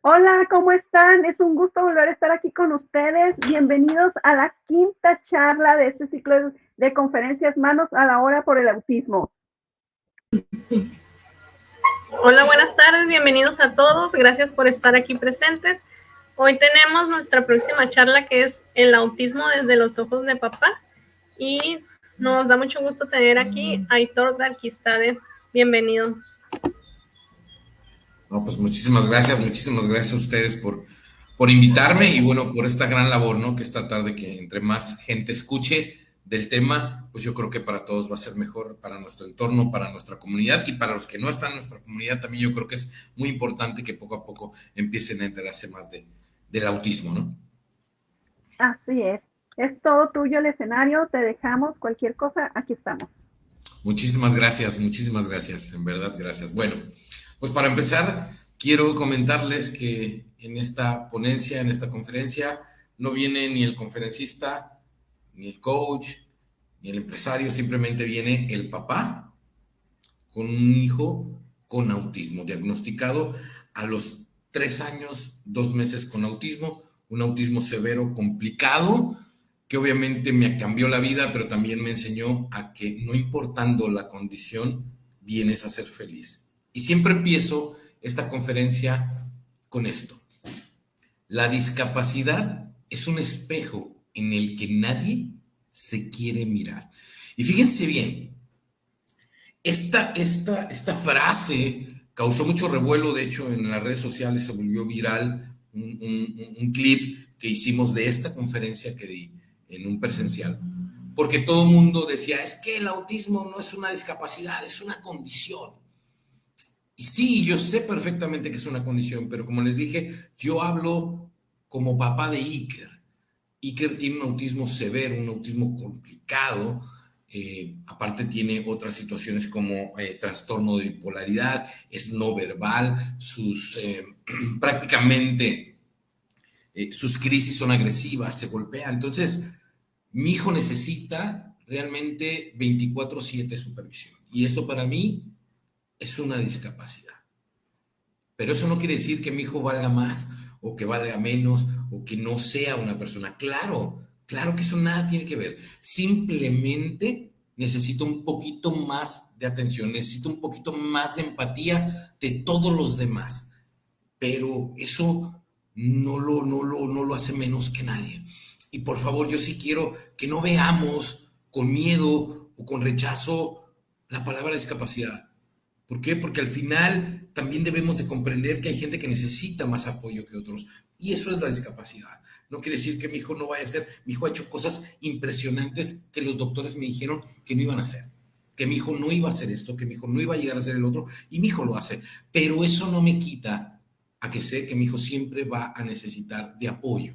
Hola, ¿cómo están? Es un gusto volver a estar aquí con ustedes. Bienvenidos a la quinta charla de este ciclo de conferencias Manos a la Obra por el Autismo. Hola, buenas tardes, bienvenidos a todos, gracias por estar aquí presentes. Hoy tenemos nuestra próxima charla que es el autismo desde los ojos de papá y nos da mucho gusto tener aquí a Aitor Dalquistade. Bienvenido. No, pues muchísimas gracias a ustedes por invitarme y bueno, por esta gran labor, ¿no? Que es tratar de que entre más gente escuche del tema, pues yo creo que para todos va a ser mejor, para nuestro entorno, para nuestra comunidad y para los que no están en nuestra comunidad también yo creo que es muy importante que poco a poco empiecen a enterarse más del autismo, ¿no? Así es todo tuyo el escenario, te dejamos cualquier cosa, aquí estamos. Muchísimas gracias, en verdad, gracias. Bueno, pues para empezar, quiero comentarles que en esta ponencia, en esta conferencia, no viene ni el conferencista, ni el coach, ni el empresario, simplemente viene el papá con un hijo con autismo, diagnosticado a los 3 años, 2 meses con autismo, un autismo severo, complicado, que obviamente me cambió la vida, pero también me enseñó a que no importando la condición, vienes a ser feliz. Y siempre empiezo esta conferencia con esto. La discapacidad es un espejo en el que nadie se quiere mirar. Y fíjense bien, esta frase causó mucho revuelo, de hecho en las redes sociales se volvió viral un clip que hicimos de esta conferencia que di en un presencial, porque todo el mundo decía, es que el autismo no es una discapacidad, es una condición. Y sí, yo sé perfectamente que es una condición, pero como les dije, yo hablo como papá de Iker. Iker tiene un autismo severo, un autismo complicado. Aparte tiene otras situaciones como trastorno de bipolaridad, es no verbal, prácticamente sus crisis son agresivas, se golpea. Entonces, mi hijo necesita realmente 24/7 supervisión. Y eso para mí es una discapacidad. Pero eso no quiere decir que mi hijo valga más o que valga menos o que no sea una persona. Claro que eso nada tiene que ver. Simplemente necesito un poquito más de atención, necesito un poquito más de empatía de todos los demás. Pero eso no lo hace menos que nadie. Y por favor, yo sí quiero que no veamos con miedo o con rechazo la palabra discapacidad. ¿Por qué? Porque al final también debemos de comprender que hay gente que necesita más apoyo que otros. Y eso es la discapacidad. No quiere decir que mi hijo no vaya a hacer. Mi hijo ha hecho cosas impresionantes que los doctores me dijeron que no iban a hacer. Que mi hijo no iba a hacer esto, que mi hijo no iba a llegar a hacer el otro. Y mi hijo lo hace. Pero eso no me quita a que sé que mi hijo siempre va a necesitar de apoyo.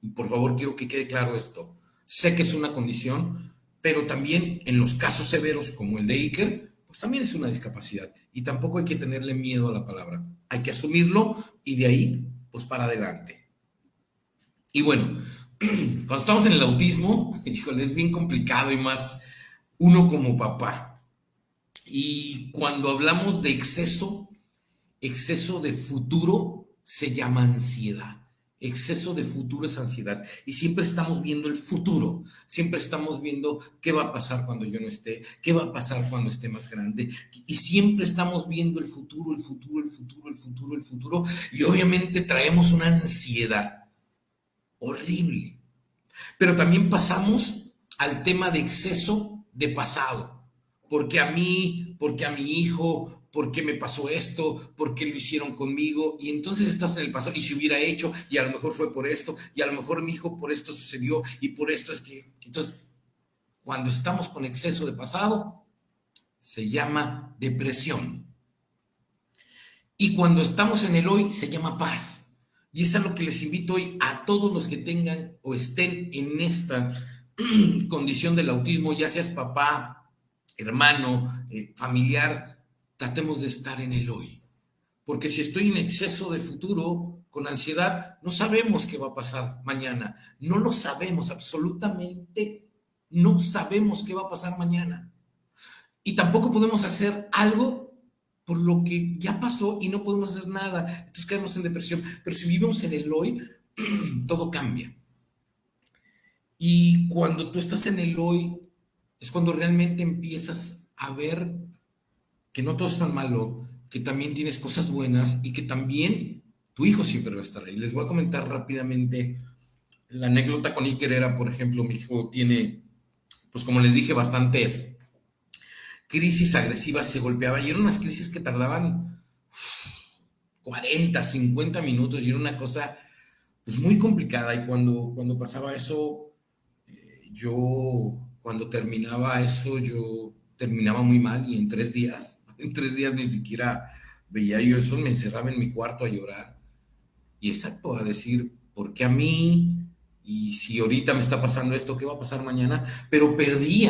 Y por favor, quiero que quede claro esto. Sé que es una condición, pero también en los casos severos como el de Iker, pues también es una discapacidad. Y tampoco hay que tenerle miedo a la palabra. Hay que asumirlo y de ahí, pues para adelante. Y bueno, cuando estamos en el autismo, híjole, es bien complicado y más uno como papá. Y cuando hablamos de exceso de futuro se llama ansiedad. Exceso de futuro es ansiedad. Y siempre estamos viendo el futuro. Siempre estamos viendo qué va a pasar cuando yo no esté, qué va a pasar cuando esté más grande. Y siempre estamos viendo el futuro, el futuro, el futuro, el futuro, el futuro. Y obviamente traemos una ansiedad horrible. Pero también pasamos al tema de exceso de pasado. Porque a mí, porque a mi hijo, porque me pasó esto, porque lo hicieron conmigo, y entonces estás en el pasado, y si hubiera hecho, y a lo mejor fue por esto, y a lo mejor mi hijo por esto sucedió, y por esto es que, entonces, cuando estamos con exceso de pasado, se llama depresión. Y cuando estamos en el hoy, se llama paz. Y es a lo que les invito hoy a todos los que tengan o estén en esta condición del autismo, ya seas papá, hermano, familiar, tratemos de estar en el hoy. Porque si estoy en exceso de futuro, con ansiedad, no sabemos qué va a pasar mañana. No lo sabemos, absolutamente no sabemos qué va a pasar mañana. Y tampoco podemos hacer algo por lo que ya pasó y no podemos hacer nada. Entonces caemos en depresión. Pero si vivimos en el hoy, todo cambia. Y cuando tú estás en el hoy, es cuando realmente empiezas a ver que no todo es tan malo, que también tienes cosas buenas y que también tu hijo siempre va a estar ahí. Les voy a comentar rápidamente la anécdota con Iker. Era, por ejemplo, mi hijo tiene, pues como les dije, bastantes crisis agresivas, se golpeaba y eran unas crisis que tardaban 40, 50 minutos y era una cosa pues muy complicada. Y cuando pasaba eso, cuando terminaba eso, yo terminaba muy mal y en 3 días ni siquiera veía yo eso, me encerraba en mi cuarto a llorar y exacto, a decir, ¿por qué a mí? Y si ahorita me está pasando esto, ¿qué va a pasar mañana? Pero perdí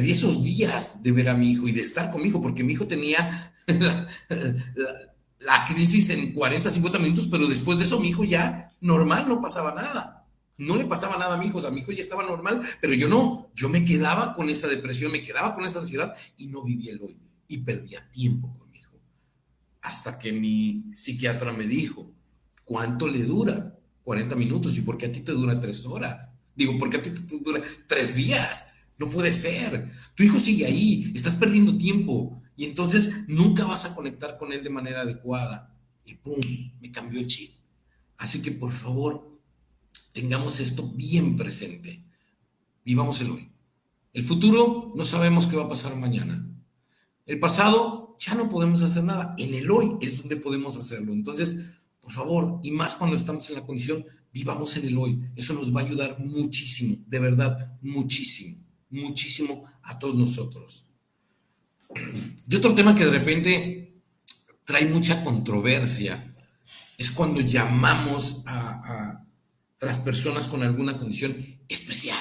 esos días de ver a mi hijo y de estar con mi hijo, porque mi hijo tenía la crisis en 40, 50 minutos, pero después de eso mi hijo ya normal, no pasaba nada. No le pasaba nada a mi hijo, o sea, mi hijo ya estaba normal, pero yo no, yo me quedaba con esa depresión, me quedaba con esa ansiedad y no vivía el hoy y perdía tiempo con mi hijo. Hasta que mi psiquiatra me dijo, ¿cuánto le dura? 40 minutos. ¿Y por qué a ti te dura 3 horas? Digo, ¿por qué a ti te dura 3 días? No puede ser. Tu hijo sigue ahí, estás perdiendo tiempo y entonces nunca vas a conectar con él de manera adecuada. Y ¡pum! Me cambió el chip. Así que por favor, tengamos esto bien presente. Vivamos el hoy. El futuro no sabemos qué va a pasar mañana. El pasado ya no podemos hacer nada. En el hoy es donde podemos hacerlo. Entonces, por favor, y más cuando estamos en la condición, vivamos en el hoy. Eso nos va a ayudar muchísimo, de verdad, muchísimo, muchísimo a todos nosotros. Y otro tema que de repente trae mucha controversia es cuando llamamos a las personas con alguna condición especial.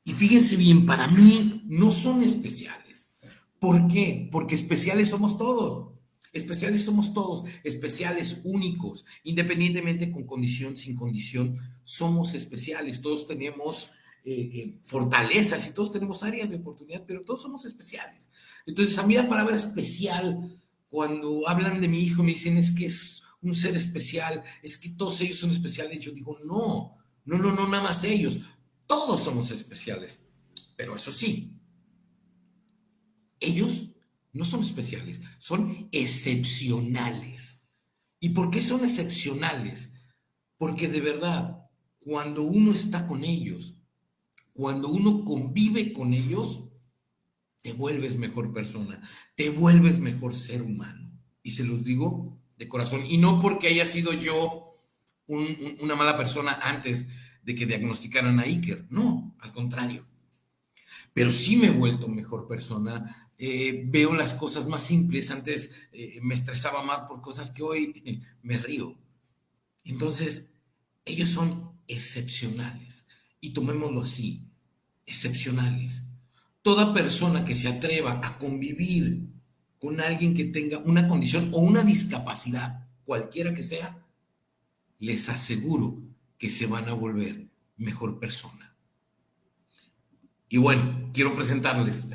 Y fíjense bien, para mí no son especiales. ¿Por qué? Porque especiales somos todos. Especiales somos todos, especiales, únicos, independientemente con condición, sin condición, somos especiales. Todos tenemos fortalezas y todos tenemos áreas de oportunidad, pero todos somos especiales. Entonces, a mí la palabra especial, cuando hablan de mi hijo, me dicen es que es un ser especial, es que todos ellos son especiales. Yo digo, no, nada más ellos. Todos somos especiales, pero eso sí, ellos no son especiales, son excepcionales. ¿Y por qué son excepcionales? Porque de verdad, cuando uno está con ellos, cuando uno convive con ellos, te vuelves mejor persona, te vuelves mejor ser humano. Y se los digo de corazón, y no porque haya sido yo una mala persona antes de que diagnosticaran a Iker, no, al contrario. Pero sí me he vuelto mejor persona, veo las cosas más simples. Antes me estresaba más por cosas que hoy me río. Entonces, ellos son excepcionales, y tomémoslo así, excepcionales. Toda persona que se atreva a convivir con alguien que tenga una condición o una discapacidad, cualquiera que sea, les aseguro que se van a volver mejor persona. Y bueno, quiero presentarles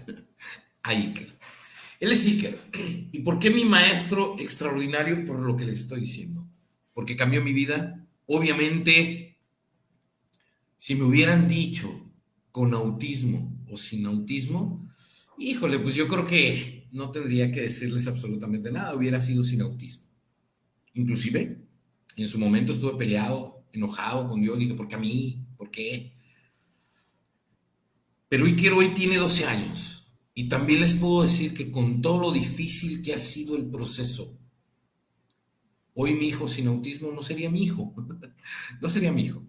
a Iker. Él es Iker. ¿Y por qué mi maestro extraordinario? Por lo que les estoy diciendo. Porque cambió mi vida. Obviamente, si me hubieran dicho con autismo o sin autismo, híjole, pues yo creo que no tendría que decirles absolutamente nada. Hubiera sido sin autismo. Inclusive, en su momento estuve peleado, enojado con Dios. Dije, ¿por qué a mí? ¿Por qué? Pero Iker hoy tiene 12 años y también les puedo decir que con todo lo difícil que ha sido el proceso, hoy mi hijo sin autismo no sería mi hijo, no sería mi hijo.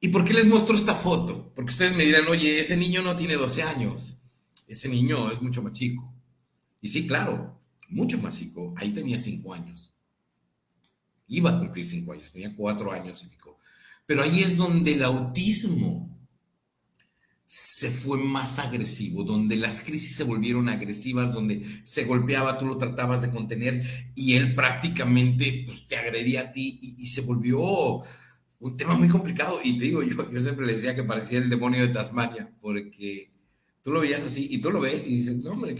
¿Y por qué les muestro esta foto? Porque ustedes me dirán, oye, ese niño no tiene 12 años, ese niño es mucho más chico. Y sí, claro, mucho más chico, ahí tenía 5 años. Iba a cumplir 5 años, tenía 4 años y pico. Pero ahí es donde el autismo se fue más agresivo, donde las crisis se volvieron agresivas, donde se golpeaba, tú lo tratabas de contener y él prácticamente pues, te agredía a ti y se volvió un tema muy complicado. Y te digo, yo siempre les decía que parecía el demonio de Tasmania, porque tú lo veías así y tú lo ves y dices, no hombre,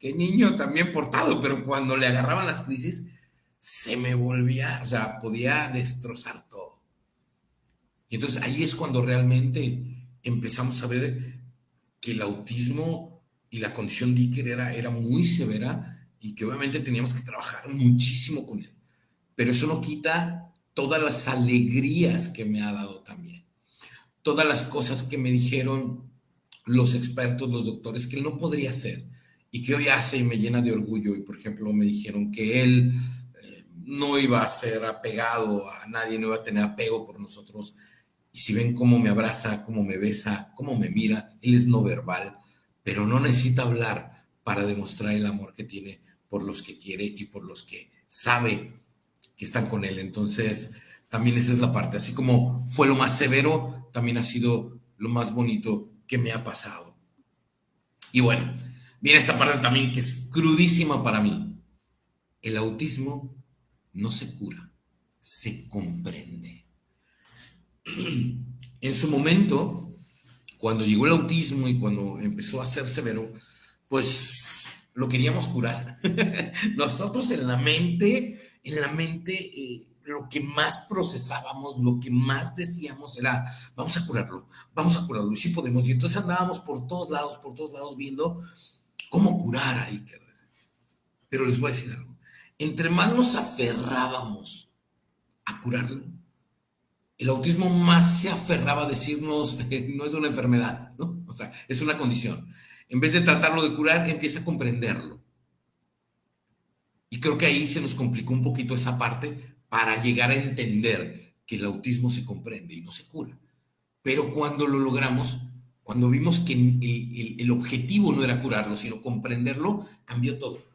qué niño también portado, pero cuando le agarraban las crisis, se me volvía, o sea, podía destrozar todo. Y entonces ahí es cuando realmente empezamos a ver que el autismo y la condición de Iker era muy severa y que obviamente teníamos que trabajar muchísimo con él. Pero eso no quita todas las alegrías que me ha dado también. Todas las cosas que me dijeron los expertos, los doctores, que él no podría hacer y que hoy hace y me llena de orgullo. Y por ejemplo, me dijeron que él no iba a ser apegado a nadie, no iba a tener apego por nosotros. Y si ven cómo me abraza, cómo me besa, cómo me mira, él es no verbal, pero no necesita hablar para demostrar el amor que tiene por los que quiere y por los que sabe que están con él. Entonces, también esa es la parte. Así como fue lo más severo, también ha sido lo más bonito que me ha pasado. Y bueno, viene esta parte también que es crudísima para mí. El autismo no se cura, se comprende. En su momento, cuando llegó el autismo y cuando empezó a ser severo, pues lo queríamos curar. Nosotros en la mente, lo que más procesábamos, lo que más decíamos era, vamos a curarlo, y sí podemos. Y entonces andábamos por todos lados viendo cómo curar a Iker. Pero les voy a decir algo, entre más nos aferrábamos a curarlo, el autismo más se aferraba a decirnos, no es una enfermedad, ¿no? O sea, es una condición. En vez de tratarlo de curar, empieza a comprenderlo. Y creo que ahí se nos complicó un poquito esa parte para llegar a entender que el autismo se comprende y no se cura. Pero cuando lo logramos, cuando vimos que el objetivo no era curarlo, sino comprenderlo, cambió todo.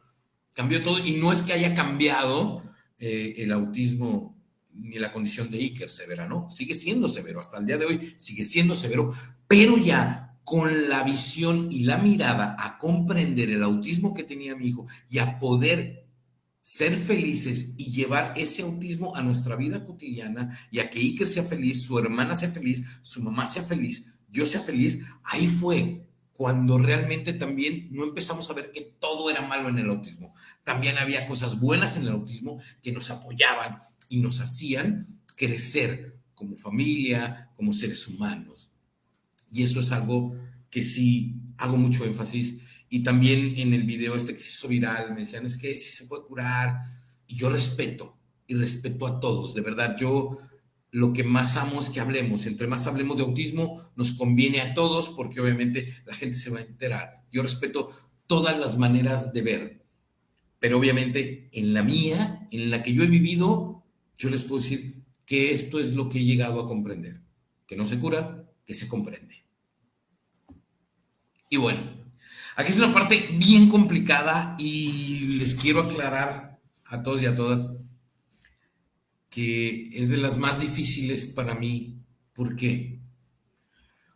Cambió todo y no es que haya cambiado el autismo ni la condición de Iker severa, ¿no? Sigue siendo severo, hasta el día de hoy sigue siendo severo, pero ya con la visión y la mirada a comprender el autismo que tenía mi hijo y a poder ser felices y llevar ese autismo a nuestra vida cotidiana y a que Iker sea feliz, su hermana sea feliz, su mamá sea feliz, yo sea feliz, ahí fue cuando realmente también no empezamos a ver que todo era malo en el autismo. También había cosas buenas en el autismo que nos apoyaban y nos hacían crecer como familia, como seres humanos. Y eso es algo que sí hago mucho énfasis. Y también en el video que se hizo viral, me decían, es que sí se puede curar. Y yo respeto, y respeto a todos. De verdad, yo lo que más amo es que hablemos. Entre más hablemos de autismo, nos conviene a todos, porque obviamente la gente se va a enterar. Yo respeto todas las maneras de ver. Pero obviamente en la mía, en la que yo he vivido, yo les puedo decir que esto es lo que he llegado a comprender. Que no se cura, que se comprende. Y bueno, aquí es una parte bien complicada y les quiero aclarar a todos y a todas que es de las más difíciles para mí. ¿Por qué?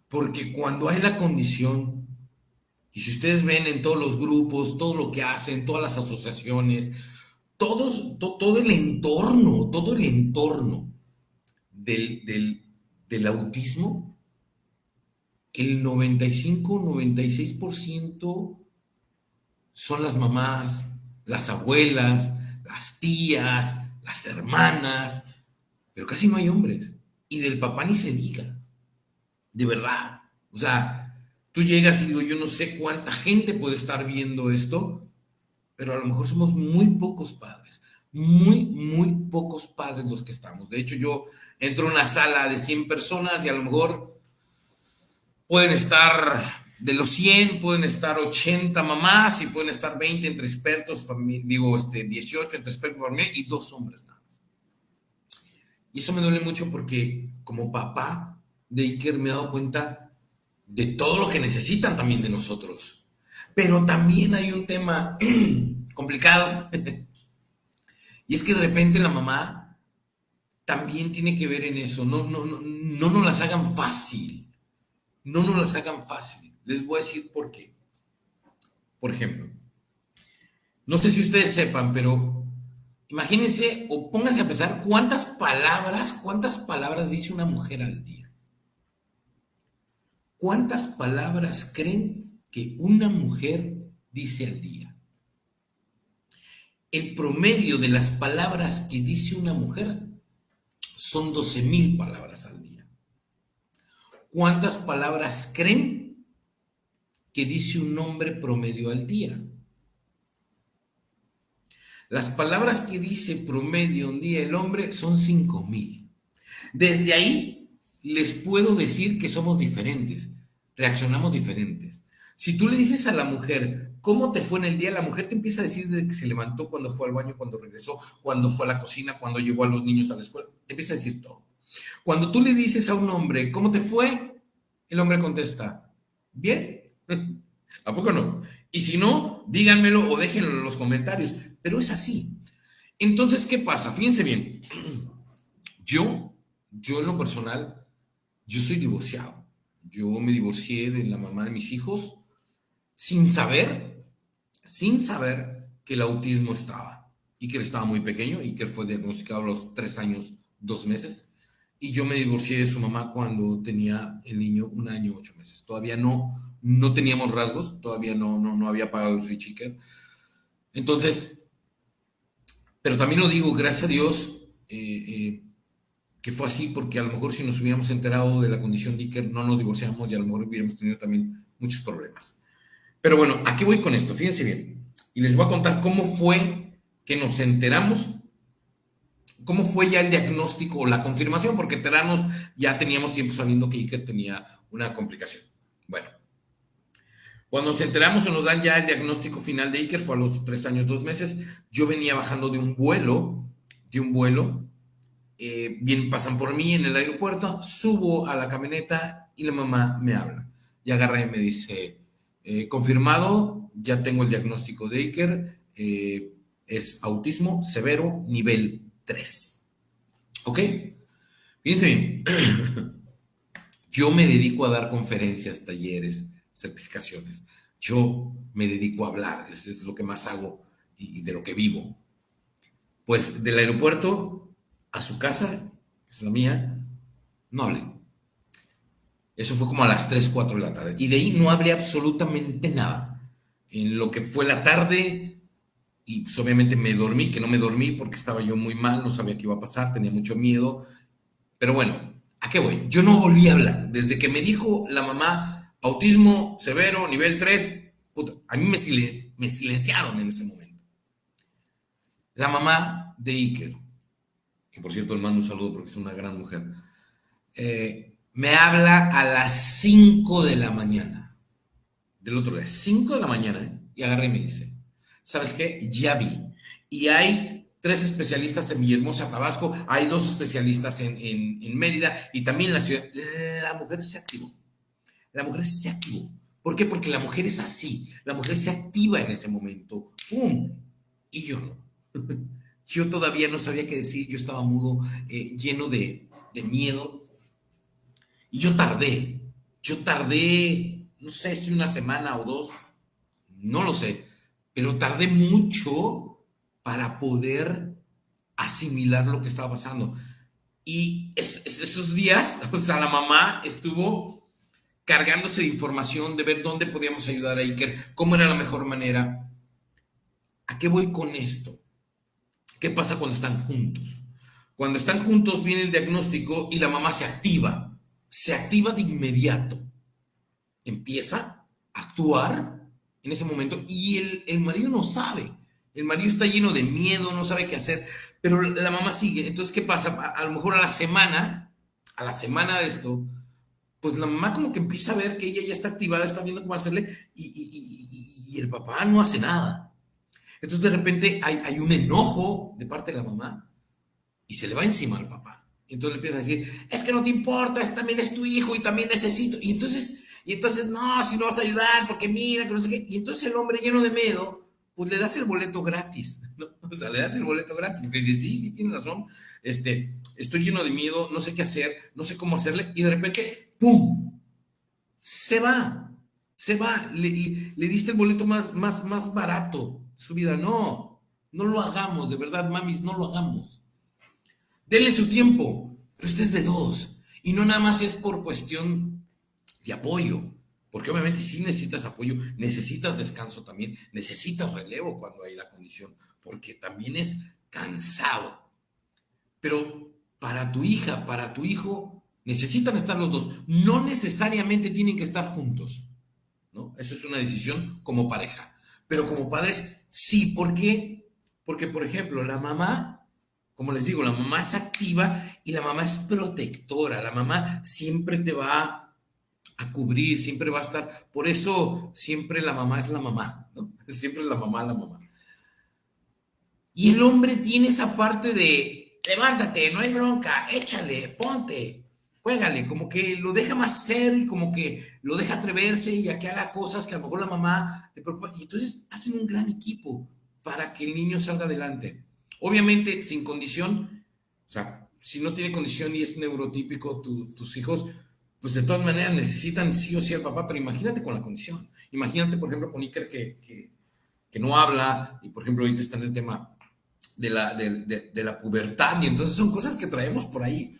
Porque cuando hay la condición, y si ustedes ven en todos los grupos, todo lo que hacen, todas las asociaciones, todo el entorno del autismo, el 95-96% son las mamás, las abuelas, las tías, las hermanas, pero casi no hay hombres. Y del papá ni se diga. De verdad. O sea, tú llegas y digo, yo no sé cuánta gente puede estar viendo esto, pero a lo mejor somos muy pocos padres. Muy pocos padres los que estamos. De hecho, yo entro a una sala de 100 personas y a lo mejor pueden estar, de los 100, pueden estar 80 mamás y pueden estar 20 entre expertos, 18 entre expertos y 2 hombres nada más. Y eso me duele mucho porque como papá de Iker me he dado cuenta de todo lo que necesitan también de nosotros. Pero también hay un tema complicado. Y es que de repente la mamá también tiene que ver en eso. No nos las hagan fácil. No nos las hagan fácil. Les voy a decir por qué. Por ejemplo, no sé si ustedes sepan, pero imagínense o pónganse a pensar cuántas palabras dice una mujer al día. ¿Cuántas palabras creen que una mujer dice al día? el promedio de las palabras que dice una mujer son 12,000 palabras al día. ¿Cuántas palabras creen que dice un hombre promedio al día? Las palabras que dice promedio un día el hombre son 5,000. Desde ahí les puedo decir que somos diferentes, reaccionamos diferentes. Si tú le dices a la mujer, ¿cómo te fue en el día? La mujer te empieza a decir desde que se levantó, cuando fue al baño, cuando regresó, cuando fue a la cocina, cuando llevó a los niños a la escuela. Te empieza a decir todo. Cuando tú le dices a un hombre, ¿cómo te fue? El hombre contesta, ¿bien? ¿A poco no? Y si no, díganmelo o déjenlo en los comentarios. Pero es así. Entonces, ¿qué pasa? Fíjense bien. Yo en lo personal, yo soy divorciado. Yo me divorcié de la mamá de mis hijos sin saber que el autismo estaba. Iker estaba muy pequeño. Iker fue diagnosticado a los 3 años, 2 meses. Y yo me divorcié de su mamá cuando tenía el niño 1 año, 8 meses. Todavía no teníamos rasgos, todavía no había pagado el switch Iker. Entonces, pero también lo digo, gracias a Dios, que fue así, porque a lo mejor si nos hubiéramos enterado de la condición de Iker, no nos divorciamos y a lo mejor hubiéramos tenido también muchos problemas. Pero bueno, ¿a qué voy con esto? Fíjense bien. Y les voy a contar cómo fue que nos enteramos, cómo fue ya el diagnóstico o la confirmación, porque enterarnos ya teníamos tiempo sabiendo que Iker tenía una complicación. Bueno, cuando nos enteramos o nos dan ya el diagnóstico final de Iker, fue a los 3 años, 2 meses. Yo venía bajando de un vuelo, bien, pasan por mí en el aeropuerto, subo a la camioneta y la mamá me habla. Y agarra y me dice, confirmado, ya tengo el diagnóstico de Iker, es autismo severo nivel 3. ¿Ok? Fíjense bien. Yo me dedico a dar conferencias, talleres, certificaciones. Yo me dedico a hablar, eso es lo que más hago y de lo que vivo. Pues del aeropuerto a su casa, que es la mía, no hablé. Eso fue como a las 3, 4 de la tarde. Y de ahí no hablé absolutamente nada. En lo que fue la tarde, y pues obviamente me dormí, que no me dormí porque estaba yo muy mal, no sabía qué iba a pasar, tenía mucho miedo. Pero bueno, ¿a qué voy? Yo no volví a hablar. Desde que me dijo la mamá, autismo severo, nivel 3, puta, a mí me silenciaron en ese momento. La mamá de Iker, que por cierto le mando un saludo porque es una gran mujer, me habla a las 5 de la mañana, del otro día, 5 de la mañana, y agarra y me dice, ¿sabes qué? Ya vi. Y hay 3 especialistas en Villahermosa, Tabasco, hay 2 especialistas en Mérida y también en la ciudad. La mujer se activó. La mujer se activó. ¿Por qué? Porque la mujer es así. La mujer se activa en ese momento. ¡Pum! Y yo no. Yo todavía no sabía qué decir. Yo estaba mudo, lleno de miedo. Y yo tardé, no sé si 1 semana o 2, no lo sé, pero tardé mucho para poder asimilar lo que estaba pasando. Y esos días, o sea, la mamá estuvo cargándose de información, de ver dónde podíamos ayudar a Iker, cómo era la mejor manera. ¿A qué voy con esto? ¿Qué pasa cuando están juntos? Cuando están juntos viene el diagnóstico y la mamá se activa de inmediato. Empieza a actuar en ese momento y el marido no sabe. El marido está lleno de miedo, no sabe qué hacer, pero la mamá sigue. Entonces, ¿qué pasa? A lo mejor a la semana de esto, pues la mamá como que empieza a ver que ella ya está activada, está viendo cómo hacerle y el papá no hace nada. Entonces, de repente hay un enojo de parte de la mamá y se le va encima al papá. Entonces le empieza a decir, es que no te importa, también es tu hijo y también necesito. Y entonces no, si no vas a ayudar, porque mira, que no sé qué. Y entonces el hombre lleno de miedo, pues le das el boleto gratis, ¿no? O sea, le das el boleto gratis, porque dice, sí, tiene razón, estoy lleno de miedo, no sé qué hacer, no sé cómo hacerle, y de repente, ¡pum! Se va, le diste el boleto más barato de su vida. No lo hagamos, de verdad, mamis, no lo hagamos. Denle su tiempo, pero este es de 2. Y no nada más es por cuestión de apoyo. porque obviamente sí necesitas apoyo, necesitas descanso también, necesitas relevo cuando hay la condición, porque también es cansado. Pero para tu hija, para tu hijo, necesitan estar los dos. No necesariamente tienen que estar juntos, ¿no? Eso es una decisión como pareja. Pero como padres, sí. ¿Por qué? Porque, por ejemplo, la mamá, como les digo, la mamá es activa y la mamá es protectora. La mamá siempre te va a cubrir, siempre va a estar. Por eso siempre la mamá es la mamá, ¿no? Siempre es la mamá, la mamá. Y el hombre tiene esa parte de levántate, no hay bronca, échale, ponte, juégale, como que lo deja más ser y como que lo deja atreverse y a que haga cosas que a lo mejor la mamá le preocupa. Y entonces hacen un gran equipo para que el niño salga adelante. Obviamente sin condición, o sea, si no tiene condición y es neurotípico tus hijos, pues de todas maneras necesitan sí o sí al papá, pero imagínate con la condición. Imagínate, por ejemplo, con Iker que no habla y, por ejemplo, ahorita está en el tema de la pubertad y entonces son cosas que traemos por ahí.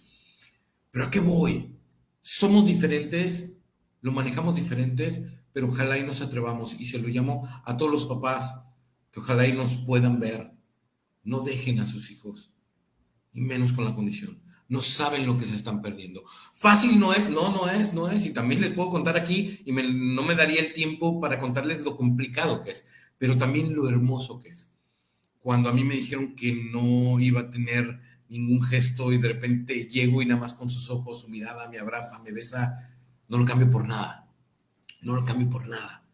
Pero ¿a qué voy? Somos diferentes, lo manejamos diferentes, pero ojalá y nos atrevamos y se lo llamo a todos los papás que ojalá y nos puedan ver. No dejen a sus hijos y menos con la condición. No saben lo que se están perdiendo. Fácil no es, no es. Y también les puedo contar aquí y no me daría el tiempo para contarles lo complicado que es, pero también lo hermoso que es. Cuando a mí me dijeron que no iba a tener ningún gesto y de repente llego y nada más con sus ojos, su mirada, me abraza, me besa, no lo cambio por nada, no lo cambio por nada,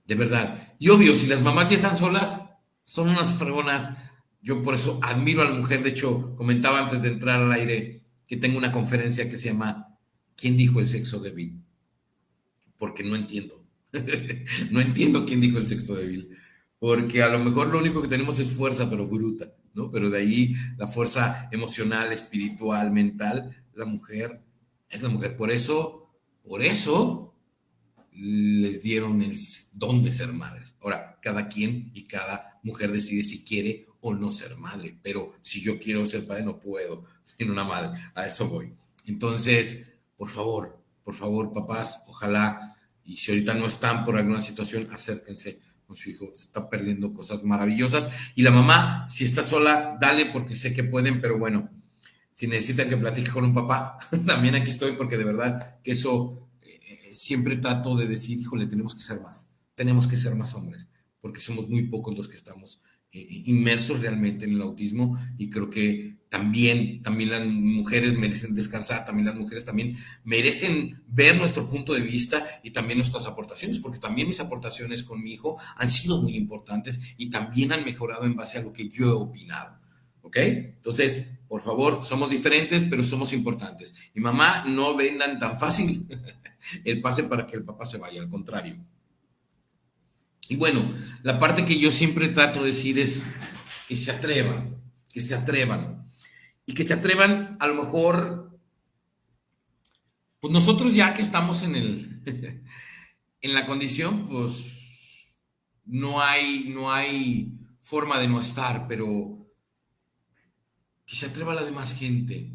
de verdad. Y obvio, si las mamás ya están solas, son unas fregonas. Yo por eso admiro a la mujer. De hecho, comentaba antes de entrar al aire que tengo una conferencia que se llama ¿Quién dijo el sexo débil? Porque no entiendo. No entiendo quién dijo el sexo débil. Porque a lo mejor lo único que tenemos es fuerza, pero bruta, ¿no? Pero de ahí la fuerza emocional, espiritual, mental, la mujer es la mujer. Por eso les dieron el don de ser madres. Ahora, cada quien y cada mujer decide si quiere o no ser madre, pero si yo quiero ser padre no puedo sin una madre, a eso voy. Entonces, por favor, papás, ojalá, y si ahorita no están por alguna situación, acérquense con su hijo, está perdiendo cosas maravillosas, y la mamá, si está sola, dale porque sé que pueden, pero bueno, si necesitan que platique con un papá, también aquí estoy, porque de verdad que eso siempre trato de decir, híjole, tenemos que ser más hombres, porque somos muy pocos los que estamos inmersos realmente en el autismo, y creo que también las mujeres merecen descansar, también las mujeres también merecen ver nuestro punto de vista y también nuestras aportaciones, porque también mis aportaciones con mi hijo han sido muy importantes y también han mejorado en base a lo que yo he opinado. ¿Ok? Entonces, por favor, somos diferentes, pero somos importantes. Y mamá, no vendan tan fácil el pase para que el papá se vaya, al contrario. Y bueno, la parte que yo siempre trato de decir es que se atrevan, que se atrevan. Y que se atrevan, a lo mejor, pues nosotros ya que estamos en la condición, pues no hay forma de no estar, pero que se atreva a la demás gente.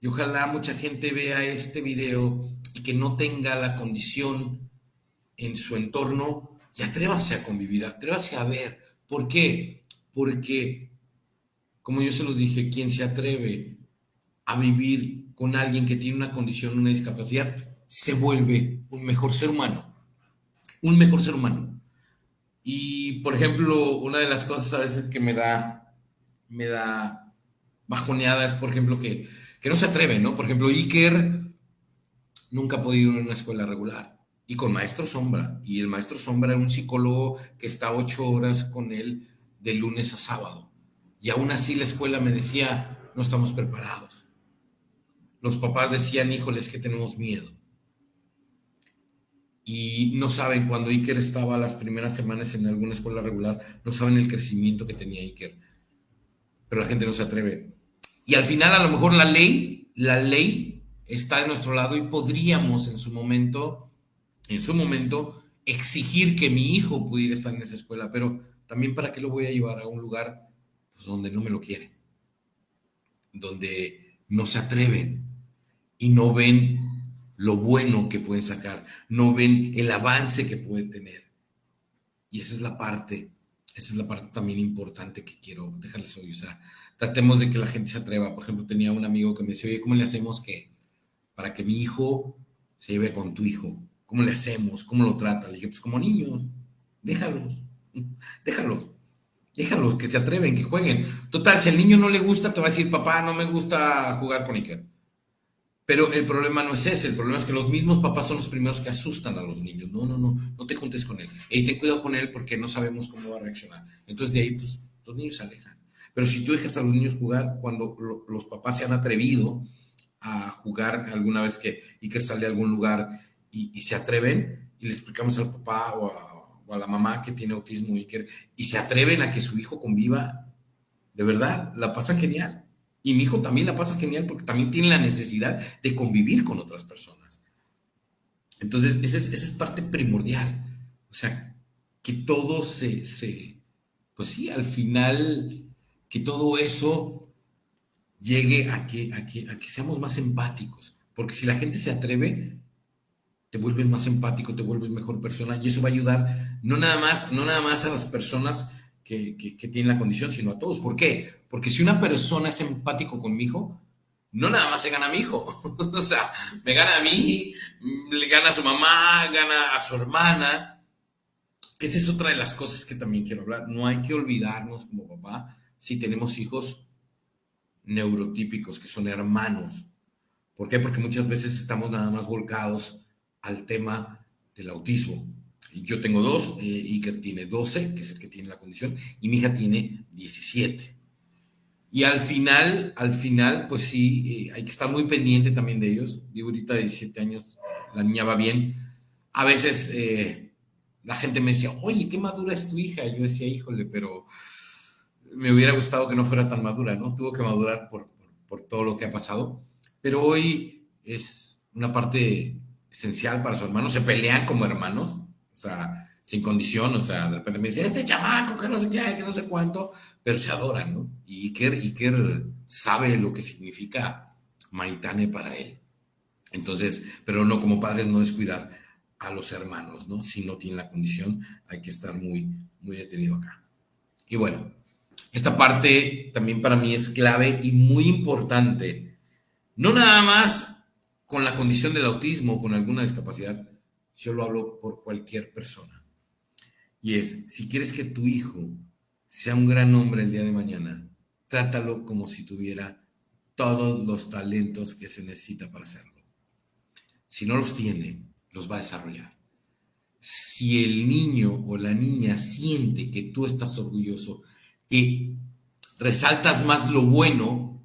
Y ojalá mucha gente vea este video y que no tenga la condición en su entorno y atrévase a convivir, atrévase a ver. ¿Por qué? Porque, como yo se los dije, quien se atreve a vivir con alguien que tiene una condición, una discapacidad, se vuelve un mejor ser humano. Un mejor ser humano. Y, por ejemplo, una de las cosas a veces que me da bajoneada es, por ejemplo, que no se atreven, ¿no? Por ejemplo, Iker nunca ha podido ir a una escuela regular y con maestro sombra. Y el maestro sombra era un psicólogo que está 8 horas con él de lunes a sábado. Y aún así la escuela me decía, no estamos preparados. Los papás decían, híjole, es que tenemos miedo. Y no saben, cuando Iker estaba las primeras semanas en alguna escuela regular, no saben el crecimiento que tenía Iker. Pero la gente no se atreve. Y al final, a lo mejor la ley está de nuestro lado y podríamos en su momento, exigir que mi hijo pudiera estar en esa escuela, pero también para qué lo voy a llevar a un lugar pues, donde no me lo quieren, donde no se atreven y no ven lo bueno que pueden sacar, no ven el avance que puede tener. Y esa es la parte también importante que quiero dejarles hoy. O sea, tratemos de que la gente se atreva. Por ejemplo, tenía un amigo que me decía, oye, ¿cómo le hacemos para que mi hijo se lleve con tu hijo? ¿Cómo le hacemos? ¿Cómo lo trata? Le dije, pues como niños, déjalos, déjalos. Déjalos que se atreven, que jueguen. Total, si al niño no le gusta, te va a decir, papá, no me gusta jugar con Iker. Pero el problema no es ese, el problema es que los mismos papás son los primeros que asustan a los niños. No te juntes con él. Y ten cuidado con él porque no sabemos cómo va a reaccionar. Entonces de ahí, pues, los niños se alejan. Pero si tú dejas a los niños jugar, cuando los papás se han atrevido a jugar alguna vez que Iker sale a algún lugar y se atreven, y le explicamos al papá o a la mamá que tiene autismo Iker, y se atreven a que su hijo conviva, de verdad, la pasan genial. Y mi hijo también la pasa genial porque también tiene la necesidad de convivir con otras personas. Entonces, esa es parte primordial. O sea, que todo pues sí, al final, que todo eso llegue a que seamos más empáticos. Porque si la gente se atreve, te vuelves más empático, te vuelves mejor persona y eso va a ayudar no nada más a las personas que tienen la condición, sino a todos. ¿Por qué? Porque si una persona es empático con mi hijo, no nada más se gana a mi hijo, o sea, me gana a mí, le gana a su mamá, gana a su hermana. Esa es otra de las cosas que también quiero hablar. No hay que olvidarnos como papá si tenemos hijos neurotípicos, que son hermanos. ¿Por qué? Porque muchas veces estamos nada más volcados al tema del autismo. Y yo tengo dos, Iker tiene 12, que es el que tiene la condición, y mi hija tiene 17. Y al final, pues sí, hay que estar muy pendiente también de ellos. Digo, ahorita de 17 años, la niña va bien. A veces la gente me decía, oye, qué madura es tu hija. Yo decía, híjole, pero me hubiera gustado que no fuera tan madura, ¿no? Tuvo que madurar por todo lo que ha pasado. Pero hoy es una parte esencial para su hermano. Se pelean como hermanos, o sea, sin condición. O sea, de repente me dice, este chamaco, que no sé qué, que no sé cuánto, pero se adoran, ¿no? Y Iker sabe lo que significa Maitane para él. Entonces, pero no, como padres no descuidar a los hermanos, ¿no? Si no tienen la condición, hay que estar muy, muy detenido acá. Y bueno, esta parte también para mí es clave y muy importante. No nada más con la condición del autismo o con alguna discapacidad, yo lo hablo por cualquier persona. Y es, si quieres que tu hijo sea un gran hombre el día de mañana, trátalo como si tuviera todos los talentos que se necesita para hacerlo. Si no los tiene, los va a desarrollar. Si el niño o la niña siente que tú estás orgulloso, que resaltas más lo bueno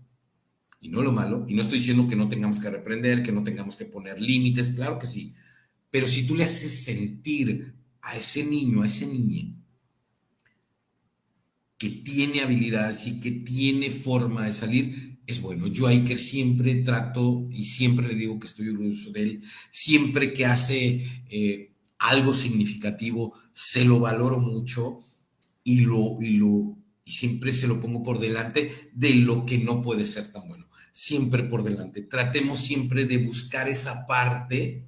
y no lo malo, y no estoy diciendo que no tengamos que reprender, que no tengamos que poner límites, claro que sí, pero si tú le haces sentir a ese niño, a esa niña, que tiene habilidades y que tiene forma de salir, es bueno. Yo a Iker siempre trato y siempre le digo que estoy orgulloso de él, siempre que hace algo significativo, se lo valoro mucho y siempre se lo pongo por delante de lo que no puede ser tan bueno. Siempre por delante. Tratemos siempre de buscar esa parte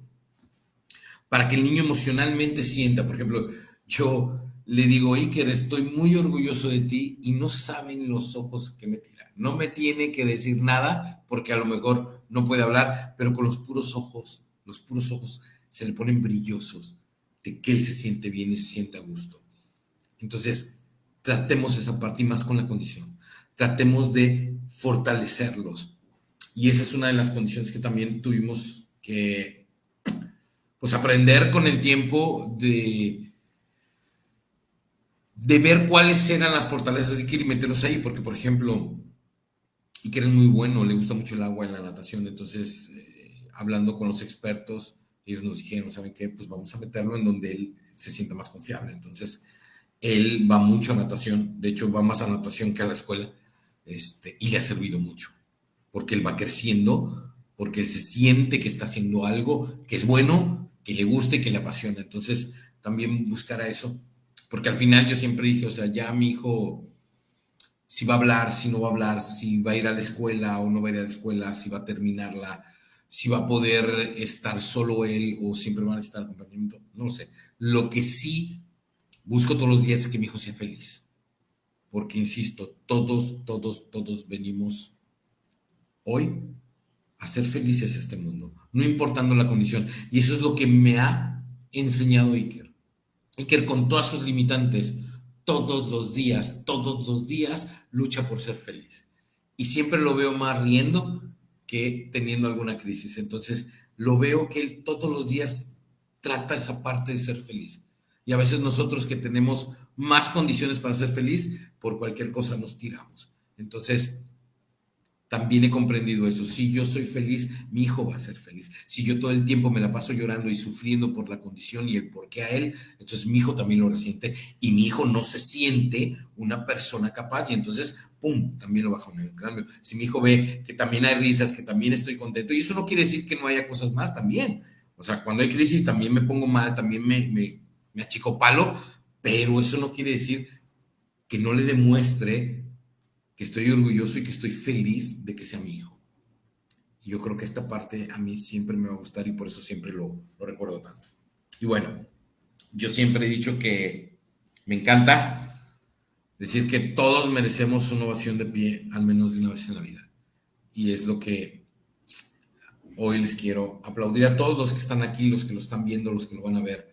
para que el niño emocionalmente sienta. Por ejemplo, yo le digo, Iker, estoy muy orgulloso de ti y no saben los ojos que me tira. No me tiene que decir nada porque a lo mejor no puede hablar, pero con los puros ojos se le ponen brillosos de que él se siente bien y se siente a gusto. Entonces, tratemos esa parte y más con la condición. Tratemos de fortalecerlos. Y esa es una de las condiciones que también tuvimos que pues aprender con el tiempo de ver cuáles eran las fortalezas de Iker y meterlos ahí, porque por ejemplo, Iker es muy bueno, le gusta mucho el agua en la natación, entonces hablando con los expertos, ellos nos dijeron, ¿saben qué? Pues vamos a meterlo en donde él se sienta más confiable. Entonces, él va mucho a natación, de hecho va más a natación que a la escuela, y le ha servido mucho, porque él va creciendo, porque él se siente que está haciendo algo que es bueno, que le guste y que le apasiona. Entonces, también buscar a eso, porque al final yo siempre dije, o sea, ya mi hijo, si va a hablar, si no va a hablar, si va a ir a la escuela o no va a ir a la escuela, si va a terminarla, si va a poder estar solo él o siempre van a necesitar acompañamiento, no lo sé. Lo que sí busco todos los días es que mi hijo sea feliz, porque insisto, todos venimos hoy a ser felices a este mundo, no importando la condición. Y eso es lo que me ha enseñado Iker. Iker, con todas sus limitantes, todos los días, lucha por ser feliz. Y siempre lo veo más riendo que teniendo alguna crisis. Entonces, lo veo que él todos los días trata esa parte de ser feliz. Y a veces nosotros que tenemos más condiciones para ser feliz, por cualquier cosa nos tiramos. Entonces, también he comprendido eso. Si yo soy feliz, mi hijo va a ser feliz. Si yo todo el tiempo me la paso llorando y sufriendo por la condición y el por qué a él, entonces mi hijo también lo resiente y mi hijo no se siente una persona capaz y entonces, ¡pum!, también lo baja un nivel. En cambio, si mi hijo ve que también hay risas, que también estoy contento, y eso no quiere decir que no haya cosas más también. O sea, cuando hay crisis también me pongo mal, también me achicopalo, pero eso no quiere decir que no le demuestre que estoy orgulloso y que estoy feliz de que sea mi hijo. Y yo creo que esta parte a mí siempre me va a gustar y por eso siempre lo recuerdo tanto. Y bueno, yo siempre he dicho que me encanta decir que todos merecemos una ovación de pie al menos de una vez en la vida. Y es lo que hoy les quiero aplaudir a todos los que están aquí, los que lo están viendo, los que lo van a ver,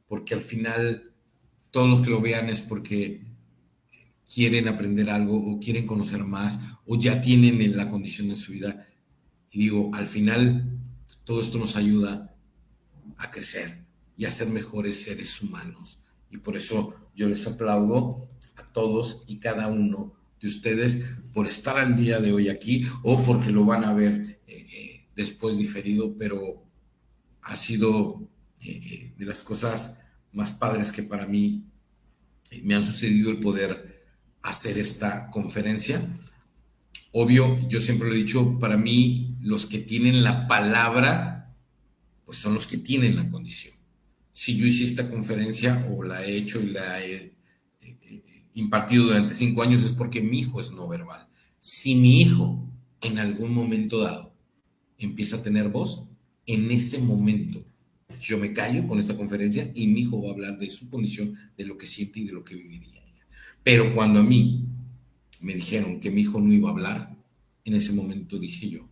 porque al final todos los que lo vean es porque quieren aprender algo o quieren conocer más o ya tienen en la condición de su vida. Y digo, al final todo esto nos ayuda a crecer y a ser mejores seres humanos. Y por eso yo les aplaudo a todos y cada uno de ustedes por estar al día de hoy aquí o porque lo van a ver después diferido, pero ha sido de las cosas más padres que para mí me han sucedido el poder hacer esta conferencia. Obvio, yo siempre lo he dicho, para mí los que tienen la palabra, pues son los que tienen la condición. Si yo hice esta conferencia o la he hecho y la he impartido durante 5 años es porque mi hijo es no verbal. Si mi hijo en algún momento dado empieza a tener voz, en ese momento yo me callo con esta conferencia y mi hijo va a hablar de su condición, de lo que siente y de lo que viviría. Pero cuando a mí me dijeron que mi hijo no iba a hablar, en ese momento dije yo,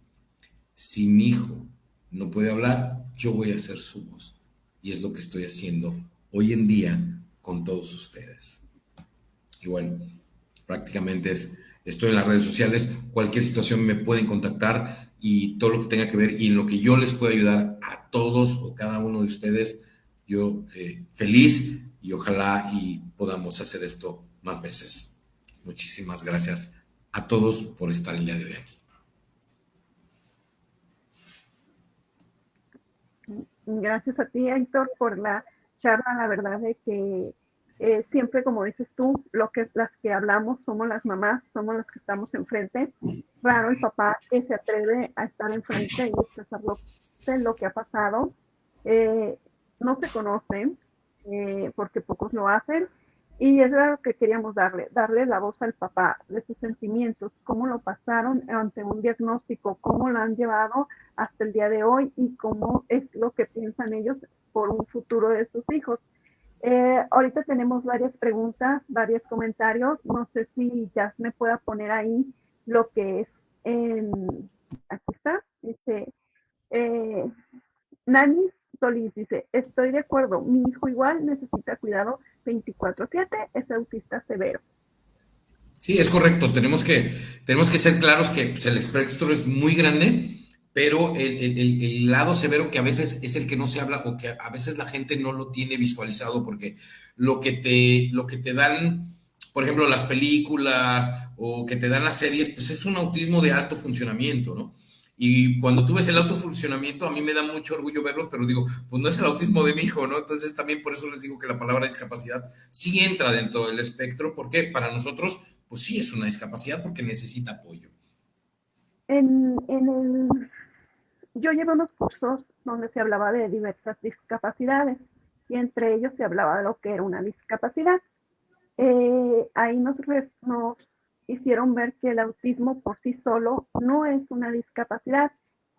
si mi hijo no puede hablar, yo voy a hacer su voz. Y es lo que estoy haciendo hoy en día con todos ustedes. Y bueno, prácticamente estoy en las redes sociales, cualquier situación me pueden contactar y todo lo que tenga que ver y en lo que yo les pueda ayudar a todos o cada uno de ustedes, yo feliz y ojalá y podamos hacer esto más veces. Muchísimas gracias a todos por estar el día de hoy aquí. Gracias a ti, Héctor, por la charla. La verdad es que siempre, como dices tú, las que hablamos somos las mamás, somos las que estamos enfrente. Raro el papá que se atreve a estar enfrente y expresar lo que ha pasado. No se conocen porque pocos lo hacen. Y eso era lo que queríamos darle la voz al papá de sus sentimientos, cómo lo pasaron ante un diagnóstico, cómo lo han llevado hasta el día de hoy y cómo es lo que piensan ellos por un futuro de sus hijos. Ahorita tenemos varias preguntas, varios comentarios. No sé si ya me pueda poner ahí lo que es. Aquí está. Nani Solís dice, estoy de acuerdo, mi hijo igual necesita cuidado 24/7, es autista severo. Sí, es correcto. Tenemos que ser claros que pues, el espectro es muy grande, pero el lado severo que a veces es el que no se habla o que a veces la gente no lo tiene visualizado porque lo que te dan, por ejemplo, las películas o que te dan las series, pues es un autismo de alto funcionamiento, ¿no? Y cuando tú ves el alto funcionamiento, a mí me da mucho orgullo verlos, pero digo, pues no es el autismo de mi hijo, ¿no? Entonces también por eso les digo que la palabra discapacidad sí entra dentro del espectro, porque para nosotros, pues sí es una discapacidad porque necesita apoyo. Yo llevo unos cursos donde se hablaba de diversas discapacidades y entre ellos se hablaba de lo que era una discapacidad. Ahí nos hicieron ver que el autismo por sí solo no es una discapacidad,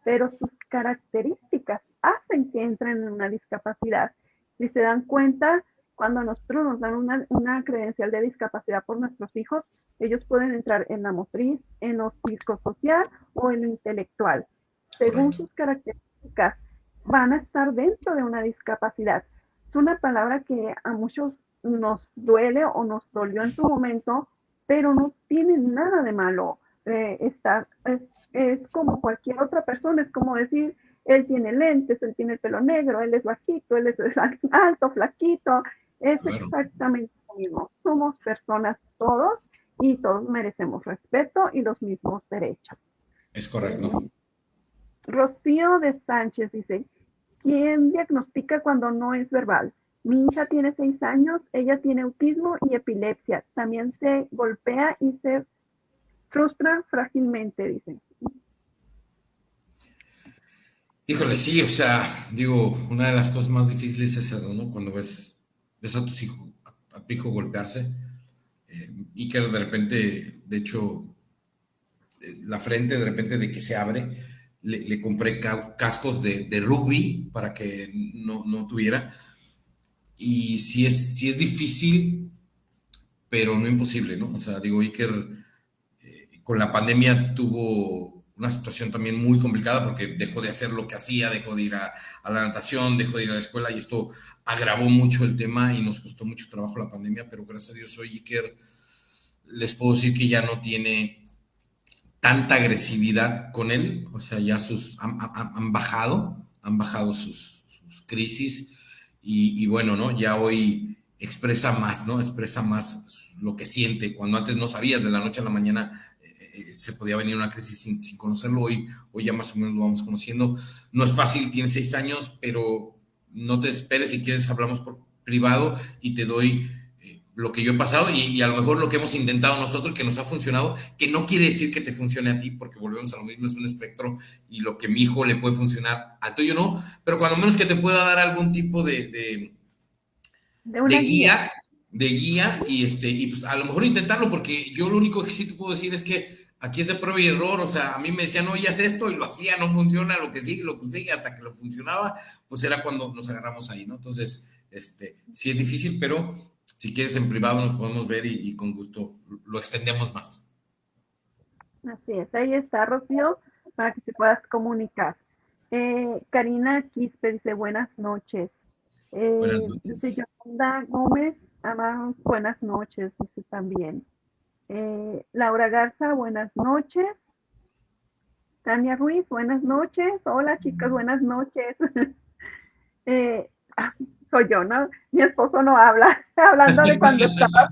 pero sus características hacen que entren en una discapacidad. Si se dan cuenta, cuando a nosotros nos dan una credencial de discapacidad por nuestros hijos, ellos pueden entrar en la motriz, en lo psicosocial o en lo intelectual. Según sus características, van a estar dentro de una discapacidad. Es una palabra que a muchos nos duele o nos dolió en su momento, pero no tiene nada de malo. Es como cualquier otra persona, es como decir, él tiene lentes, él tiene el pelo negro, él es bajito, él es alto, flaquito, es exactamente lo mismo. Somos personas todos y todos merecemos respeto y los mismos derechos. Es correcto. Rocío de Sánchez dice, ¿quién diagnostica cuando no es verbal? Mi hija tiene 6 años, ella tiene autismo y epilepsia. También se golpea y se frustra frágilmente, dice. Híjole, sí, o sea, digo, una de las cosas más difíciles es eso, ¿no? Cuando ves a tu hijo golpearse y que de repente, de hecho, la frente de repente de que se abre, le compré cascos de rugby para que no tuviera. Y sí es difícil, pero no imposible, ¿no? O sea, digo, Iker con la pandemia tuvo una situación también muy complicada porque dejó de hacer lo que hacía, dejó de ir a la natación, dejó de ir a la escuela y esto agravó mucho el tema y nos costó mucho trabajo la pandemia, pero gracias a Dios hoy Iker les puedo decir que ya no tiene tanta agresividad con él, o sea, ya han bajado sus crisis y bueno, ¿no? Ya hoy expresa más, ¿no? Expresa más lo que siente. Cuando antes no sabías, de la noche a la mañana se podía venir una crisis sin conocerlo. Hoy ya más o menos lo vamos conociendo. No es fácil, tiene 6 años, pero no te esperes, si quieres hablamos por privado y te doy lo que yo he pasado y a lo mejor lo que hemos intentado nosotros, que nos ha funcionado, que no quiere decir que te funcione a ti, porque volvemos a lo mismo, es un espectro y lo que a mi hijo le puede funcionar, al tuyo no, pero cuando menos que te pueda dar algún tipo de guía y pues a lo mejor intentarlo, porque yo lo único que sí te puedo decir es que aquí es de prueba y error, o sea, a mí me decían, no, ya haz esto, y lo hacía, no funciona, lo que sigue, hasta que lo funcionaba, pues era cuando nos agarramos ahí, ¿no? Entonces, sí es difícil, pero si quieres en privado nos podemos ver y con gusto lo extendemos más. Así es, ahí está, Rocío, para que te puedas comunicar. Karina Quispe dice, buenas noches. Buenas noches. Dice Yolanda Gómez, amados, buenas noches, dice también. Laura Garza, buenas noches. Tania Ruiz, buenas noches. Hola chicas, buenas noches. Soy yo, ¿no? Mi esposo no habla, hablando de cuando estaba.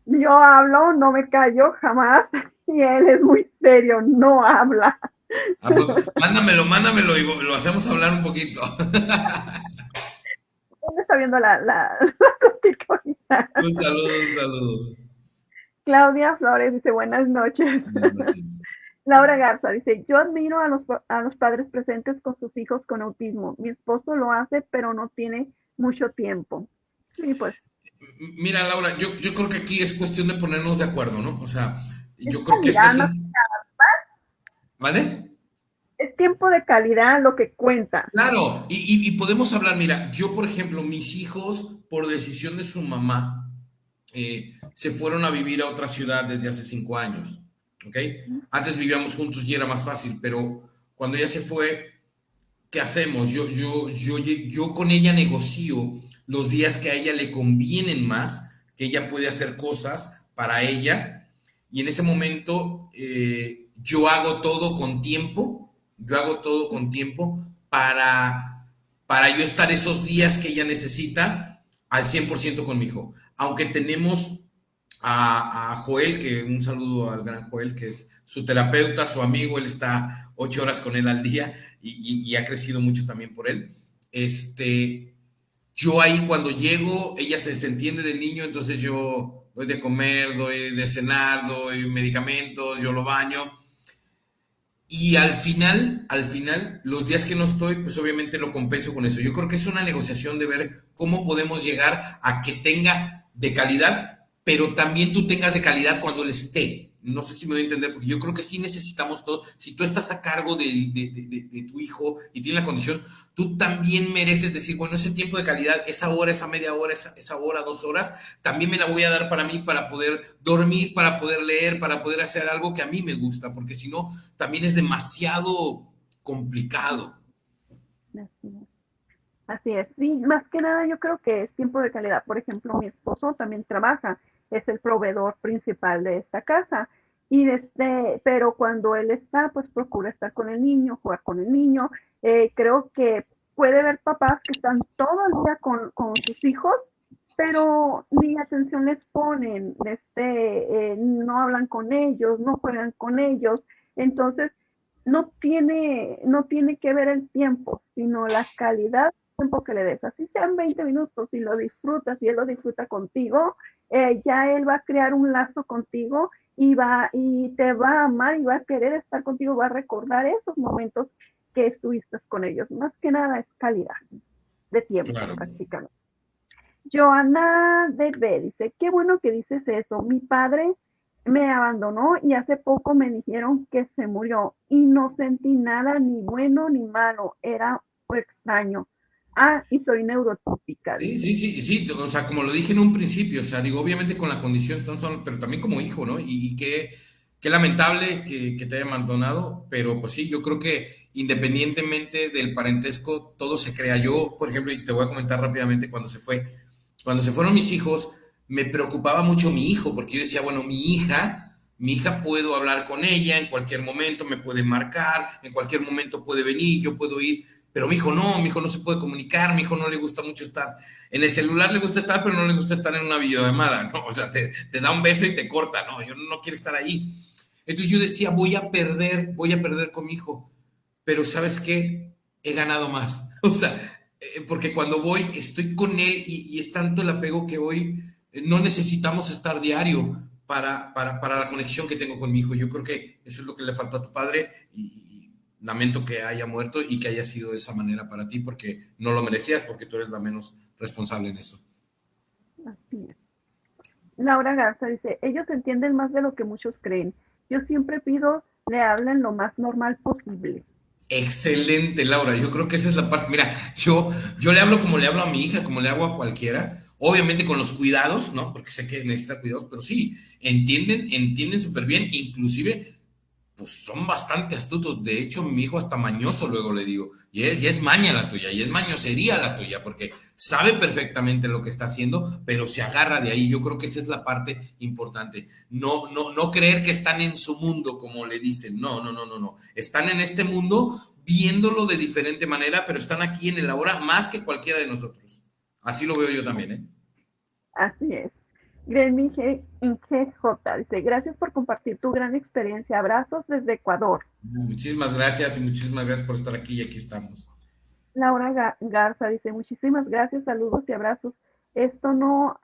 Yo hablo, no me callo jamás, y él es muy serio, no habla. Pues, mándamelo y lo hacemos hablar un poquito. ¿Dónde está viendo la corticonita? Un saludo. Claudia Flores dice, buenas noches. Buenas noches. Laura Garza dice, yo admiro a los padres presentes con sus hijos con autismo. Mi esposo lo hace, pero no tiene mucho tiempo. Sí, pues. Mira, Laura, yo creo que aquí es cuestión de ponernos de acuerdo, ¿no? O sea, yo creo que esto es ¿vale? Es tiempo de calidad lo que cuenta. Claro, y podemos hablar, mira, yo por ejemplo, mis hijos, por decisión de su mamá, se fueron a vivir a otra ciudad desde hace 5 años. ¿Ok? Antes vivíamos juntos y era más fácil, pero cuando ella se fue, ¿qué hacemos? Yo con ella negocio los días que a ella le convienen más, que ella puede hacer cosas para ella, y en ese momento yo hago todo con tiempo, para yo estar esos días que ella necesita al 100% con mi hijo. Aunque tenemos a Joel, que un saludo al gran Joel, que es su terapeuta, su amigo, él está 8 horas con él al día y ha crecido mucho también por él. Yo ahí cuando llego, ella se entiende del niño, entonces yo doy de comer, doy de cenar, doy medicamentos, yo lo baño. Y al final, los días que no estoy, pues obviamente lo compenso con eso. Yo creo que es una negociación de ver cómo podemos llegar a que tenga de calidad, pero también tú tengas de calidad cuando él esté. No sé si me voy a entender, porque yo creo que sí necesitamos todo. Si tú estás a cargo de tu hijo y tiene la condición, tú también mereces decir, bueno, ese tiempo de calidad, esa hora, esa media hora, esa hora, 2 horas, también me la voy a dar para mí, para poder dormir, para poder leer, para poder hacer algo que a mí me gusta, porque si no, también es demasiado complicado. Así es. Así es. Sí, más que nada yo creo que es tiempo de calidad. Por ejemplo, mi esposo también trabaja, es el proveedor principal de esta casa. Pero cuando él está, pues procura estar con el niño, jugar con el niño. Creo que puede haber papás que están todo el día con sus hijos, pero ni atención les ponen, no hablan con ellos, no juegan con ellos. Entonces, no tiene que ver el tiempo, sino la calidad del tiempo que le des. Así sean 20 minutos, si lo disfrutas, si él lo disfruta contigo, ya él va a crear un lazo contigo y te va a amar y va a querer estar contigo, va a recordar esos momentos que estuviste con ellos. Más que nada es calidad de tiempo, Claro. prácticamente. Joana de B dice, qué bueno que dices eso. Mi padre me abandonó y hace poco me dijeron que se murió y no sentí nada ni bueno ni malo, era extraño. Ah, y soy neurotípica, Sí, dice. sí, sí, sí, o sea, como lo dije en un principio, o sea, digo, obviamente con la condición, pero también como hijo, ¿no? Y qué lamentable que te haya abandonado, pero pues sí, yo creo que independientemente del parentesco, todo se crea. Yo, por ejemplo, y te voy a comentar rápidamente cuando se fueron mis hijos, me preocupaba mucho mi hijo, porque yo decía, bueno, mi hija puedo hablar con ella en cualquier momento, me puede marcar, en cualquier momento puede venir, yo puedo ir, pero mi hijo no se puede comunicar, mi hijo no le gusta mucho estar en el celular, le gusta estar, pero no le gusta estar en una videollamada, ¿no? O sea, te da un beso y te corta, ¿no? Yo no quiero estar ahí. Entonces yo decía, voy a perder con mi hijo, pero ¿sabes qué? He ganado más. O sea, porque cuando voy, estoy con él y es tanto el apego que hoy no necesitamos estar diario para la conexión que tengo con mi hijo. Yo creo que eso es lo que le faltó a tu padre y lamento que haya muerto y que haya sido de esa manera para ti porque no lo merecías, porque tú eres la menos responsable en eso. Así es. Laura Garza dice, ellos entienden más de lo que muchos creen. Yo siempre pido le hablen lo más normal posible. Excelente, Laura. Yo creo que esa es la parte. Mira, yo le hablo como le hablo a mi hija, como le hago a cualquiera. Obviamente con los cuidados, ¿no? Porque sé que necesita cuidados, pero sí, entienden súper bien. Inclusive pues son bastante astutos. De hecho, mi hijo hasta mañoso luego le digo, y es maña la tuya, y es mañosería la tuya, porque sabe perfectamente lo que está haciendo, pero se agarra de ahí. Yo creo que esa es la parte importante. No creer que están en su mundo, como le dicen. No. Están en este mundo viéndolo de diferente manera, pero están aquí en el ahora más que cualquiera de nosotros. Así lo veo yo también, ¿eh? Así es. Gremi GJ dice, gracias por compartir tu gran experiencia. Abrazos desde Ecuador. Muchísimas gracias y muchísimas gracias por estar aquí y aquí estamos. Laura Garza dice, muchísimas gracias, saludos y abrazos. Esto no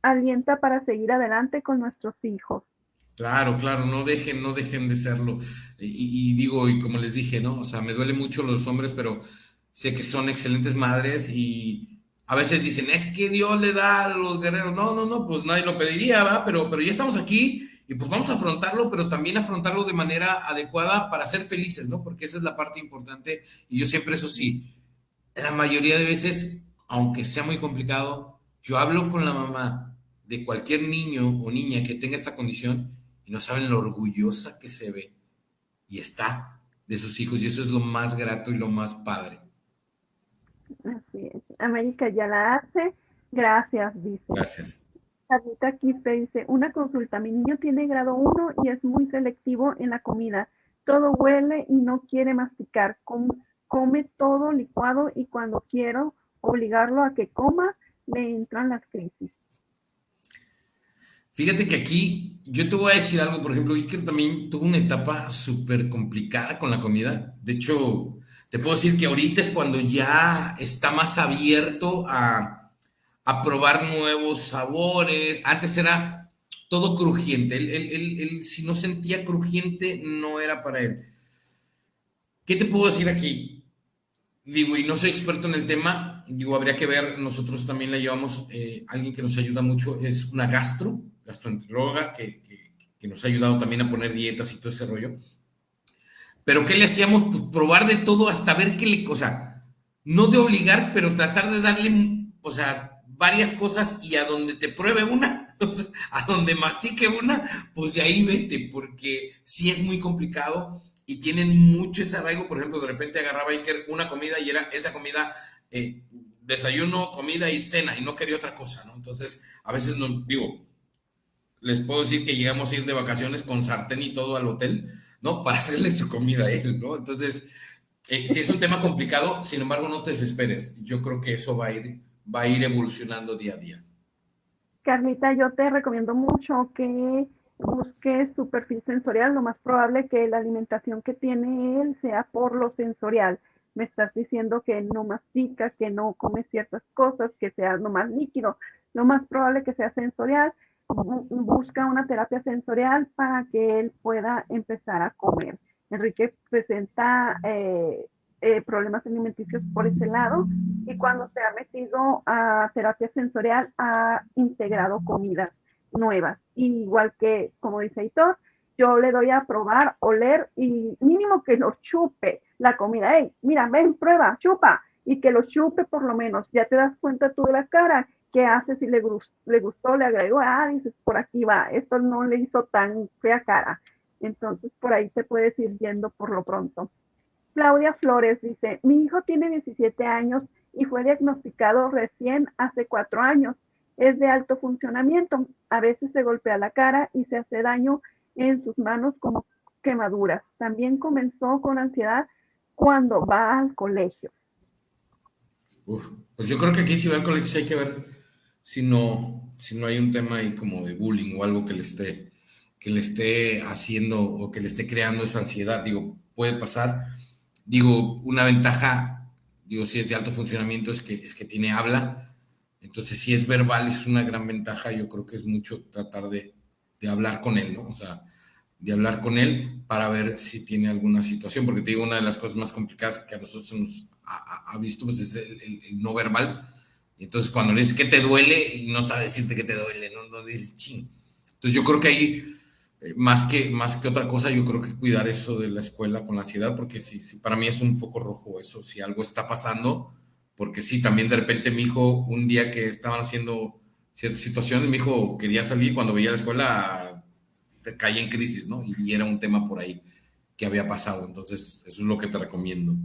alienta para seguir adelante con nuestros hijos. Claro, claro, no dejen de serlo. Y digo, y como les dije, ¿no? O sea, me duele mucho los hombres, pero sé que son excelentes madres y a veces dicen, es que Dios le da a los guerreros. No, pues nadie lo pediría, ¿va? Pero ya estamos aquí y pues vamos a afrontarlo, pero también afrontarlo de manera adecuada para ser felices, ¿no? Porque esa es la parte importante y yo siempre, eso sí, la mayoría de veces, aunque sea muy complicado, yo hablo con la mamá de cualquier niño o niña que tenga esta condición y no saben lo orgullosa que se ve y está de sus hijos y eso es lo más grato y lo más padre. Así es. América ya la hace. Gracias, dice. Gracias. Carlita Quispe dice, una consulta, mi niño tiene grado 1 y es muy selectivo en la comida. Todo huele y no quiere masticar. Come todo licuado y cuando quiero obligarlo a que coma, le entran las crisis. Fíjate que aquí yo te voy a decir algo, por ejemplo, Iker también tuvo una etapa súper complicada con la comida. De hecho, te puedo decir que ahorita es cuando ya está más abierto a probar nuevos sabores. Antes era todo crujiente. Él, si no sentía crujiente, no era para él. ¿Qué te puedo decir aquí? Digo, y no soy experto en el tema, digo, habría que ver, nosotros también la llevamos, alguien que nos ayuda mucho es una gastroenteróloga nos ha ayudado también a poner dietas y todo ese rollo. Pero ¿qué le hacíamos? Pues probar de todo hasta ver qué le... O sea, no de obligar, pero tratar de darle, o sea, varias cosas y a donde te pruebe una, o sea, a donde mastique una, pues de ahí vete, porque sí es muy complicado y tienen mucho ese arraigo. Por ejemplo, de repente agarraba Iker una comida y era esa comida, desayuno, comida y cena, y no quería otra cosa, ¿no? Entonces, a veces no, digo, les puedo decir que llegamos a ir de vacaciones con sartén y todo al hotel, ¿no? Para hacerle su comida a él, ¿no? Entonces, sí es un tema complicado, sin embargo, no te desesperes. Yo creo que eso va a ir evolucionando día a día. Carlita, yo te recomiendo mucho que busques su perfil sensorial. Lo más probable que la alimentación que tiene él sea por lo sensorial. Me estás diciendo que no mastica, que no come ciertas cosas, que sea nomás líquido. Lo más probable que sea sensorial. Busca una terapia sensorial para que él pueda empezar a comer. Enrique presenta problemas alimenticios por ese lado, y cuando se ha metido a terapia sensorial ha integrado comidas nuevas. Igual que, como dice Hitor, yo le doy a probar, oler y mínimo que lo chupe la comida. Hey, mira, ven, prueba, chupa, y que lo chupe por lo menos. Ya te das cuenta tú de la cara, qué hace, si le gustó, le agregó, dices, por aquí va, esto no le hizo tan fea cara. Entonces por ahí te puedes ir yendo por lo pronto. Claudia Flores dice, mi hijo tiene 17 años y fue diagnosticado recién hace 4 años. Es de alto funcionamiento. A veces se golpea la cara y se hace daño en sus manos como quemaduras. También comenzó con ansiedad cuando va al colegio. Uf, pues yo creo que aquí si va al colegio sí hay que ver si no hay un tema ahí como de bullying o algo que le esté haciendo o que le esté creando esa ansiedad. Digo, puede pasar. Digo, una ventaja, digo, si es de alto funcionamiento, es que tiene habla. Entonces, si es verbal, es una gran ventaja. Yo creo que es mucho tratar de hablar con él, ¿no? O sea, de hablar con él para ver si tiene alguna situación, porque te digo, una de las cosas más complicadas que a nosotros nos ha visto, pues es el no verbal. Entonces, cuando le dices que te duele y no sabe decirte que te duele, no dices, ching. Entonces, yo creo que ahí más que otra cosa, yo creo que cuidar eso de la escuela con la ansiedad, porque sí, para mí es un foco rojo eso, si algo está pasando, porque sí, también de repente mi hijo, un día que estaban haciendo ciertas situaciones, mi hijo quería salir, cuando veía la escuela, te caía en crisis, ¿no? Y era un tema por ahí que había pasado, entonces eso es lo que te recomiendo.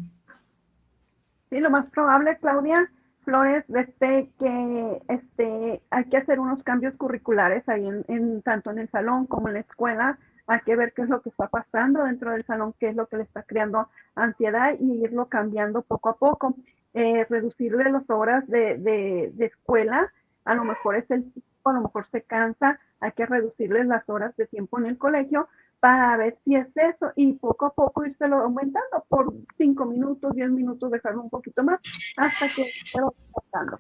Sí, lo más probable, Claudia Flores, que hay que hacer unos cambios curriculares ahí tanto en el salón como en la escuela. Hay que ver qué es lo que está pasando dentro del salón, qué es lo que le está creando ansiedad y irlo cambiando poco a poco. Reducirle las horas de escuela, a lo mejor es el tiempo, a lo mejor se cansa, hay que reducirle las horas de tiempo en el colegio para ver si es eso, y poco a poco írselo aumentando por 5 minutos, 10 minutos, dejarlo un poquito más hasta que se va pasando.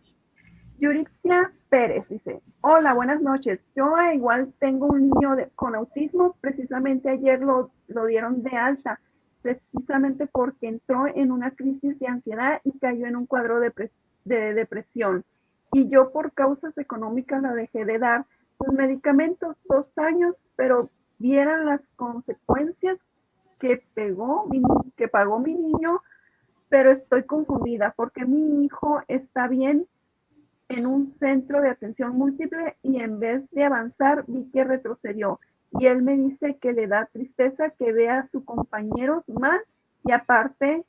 Yurixia Pérez dice, hola, buenas noches. Yo igual tengo un niño con autismo, precisamente ayer lo dieron de alta, precisamente porque entró en una crisis de ansiedad y cayó en un cuadro de depresión. Y yo por causas económicas la dejé de dar sus medicamentos 2 años, pero vieran las consecuencias que pagó mi niño, pero estoy confundida porque mi hijo está bien en un centro de atención múltiple y en vez de avanzar vi que retrocedió. Y él me dice que le da tristeza que vea a sus compañeros mal, y aparte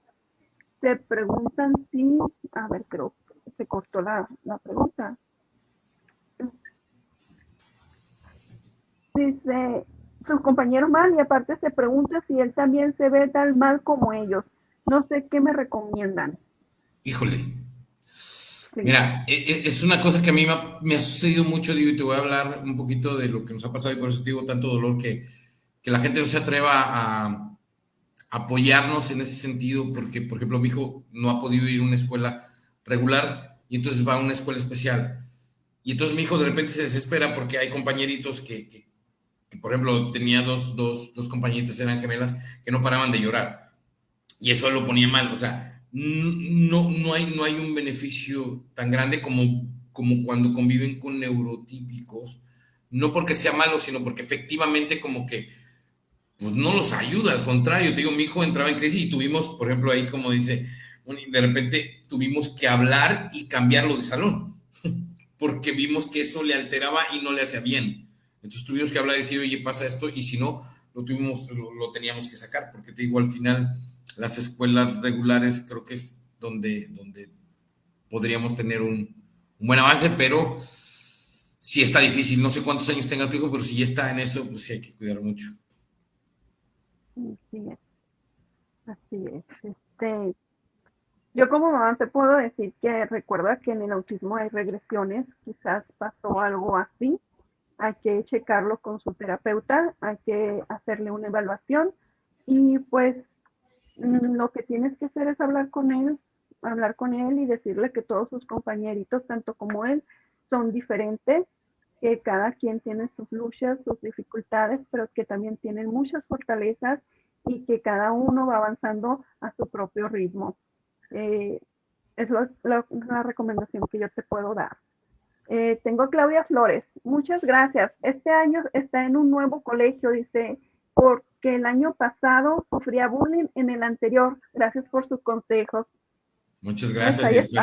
se preguntan si, a ver, creo que se cortó la pregunta. Dice, sus compañeros mal, y aparte se pregunta si él también se ve tan mal como ellos. No sé qué me recomiendan. Híjole, Sí. mira, es una cosa que a mí me ha sucedido mucho, digo, y te voy a hablar un poquito de lo que nos ha pasado, y por eso te digo tanto dolor, que la gente no se atreva a apoyarnos en ese sentido, porque, por ejemplo, mi hijo no ha podido ir a una escuela regular y entonces va a una escuela especial. Y entonces mi hijo de repente se desespera porque hay compañeritos que por ejemplo, tenía dos compañeritas, eran gemelas, que no paraban de llorar. Y eso lo ponía mal. O sea, no hay un beneficio tan grande como cuando conviven con neurotípicos. no porque sea malo, sino porque efectivamente como que pues no los ayuda, al contrario, te digo, mi hijo entraba en crisis y tuvimos, por ejemplo, ahí como dice, de repente tuvimos que hablar y cambiarlo de salón, porque vimos que eso le alteraba y no le hacía bien. Entonces tuvimos que hablar y decir, oye, pasa esto, y si no, lo teníamos que sacar, porque te digo, al final, las escuelas regulares creo que es donde podríamos tener un buen avance, pero sí está difícil. No sé cuántos años tenga tu hijo, pero si ya está en eso, pues sí hay que cuidar mucho. Sí, así es. Yo como mamá te puedo decir que recuerda que en el autismo hay regresiones, quizás pasó algo así, hay que checarlo con su terapeuta, hay que hacerle una evaluación y pues lo que tienes que hacer es hablar con él y decirle que todos sus compañeritos, tanto como él, son diferentes, que cada quien tiene sus luchas, sus dificultades, pero que también tienen muchas fortalezas y que cada uno va avanzando a su propio ritmo. Eh, es la recomendación que yo te puedo dar. Tengo a Claudia Flores. Muchas gracias. Este año está en un nuevo colegio, dice, porque el año pasado sufría bullying en el anterior. Gracias por sus consejos. Muchas Pues gracias y ahí está.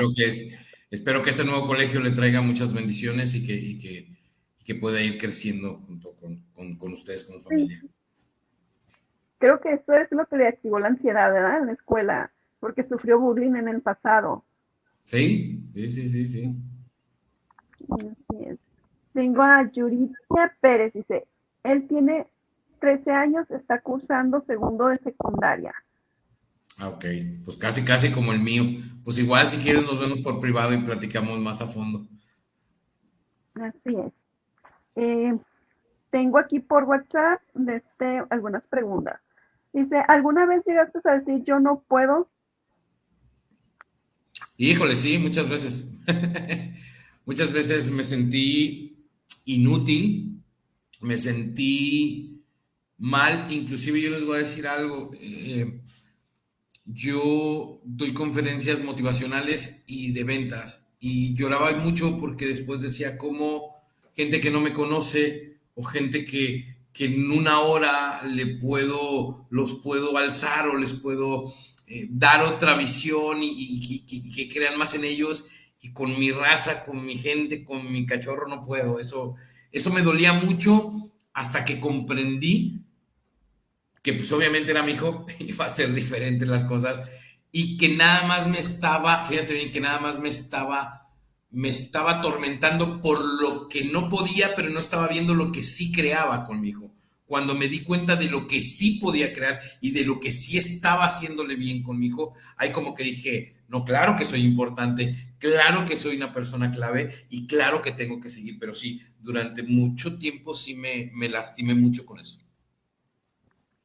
espero que este nuevo colegio le traiga muchas bendiciones y que pueda ir creciendo junto con ustedes como Sí, familia. creo que esto es lo que le activó la ansiedad, ¿verdad? En la escuela, porque sufrió bullying en el pasado. ¿Sí? Sí, sí, sí, sí. Así es. Tengo a Yuridia Pérez, dice, él tiene 13 años, está cursando segundo de secundaria. Ah, ok, pues casi, casi como el mío. Pues igual si quieres nos vemos por privado y platicamos más a fondo. Así es. Eh, Tengo aquí por WhatsApp algunas preguntas. Dice, ¿alguna vez llegaste a decir yo no puedo? Híjole, sí, muchas veces. Muchas veces me sentí inútil, me sentí mal, inclusive yo les voy a decir algo. Yo doy conferencias motivacionales y de ventas y lloraba mucho porque después decía cómo gente que no me conoce o gente que en una hora los puedo alzar o les puedo dar otra visión y que crean más en ellos y con mi raza, con mi gente, con mi cachorro no puedo. Eso me dolía mucho hasta que comprendí que pues obviamente era mi hijo, iba a ser diferente las cosas y que nada más fíjate bien, que nada más me estaba atormentando por lo que no podía, pero no estaba viendo lo que sí creaba con mi hijo. Cuando me di cuenta de lo que sí podía crear y de lo que sí estaba haciéndole bien con mi hijo, ahí como que dije, no, claro que soy importante, claro que soy una persona clave y claro que tengo que seguir, pero sí, durante mucho tiempo sí me lastimé mucho con eso.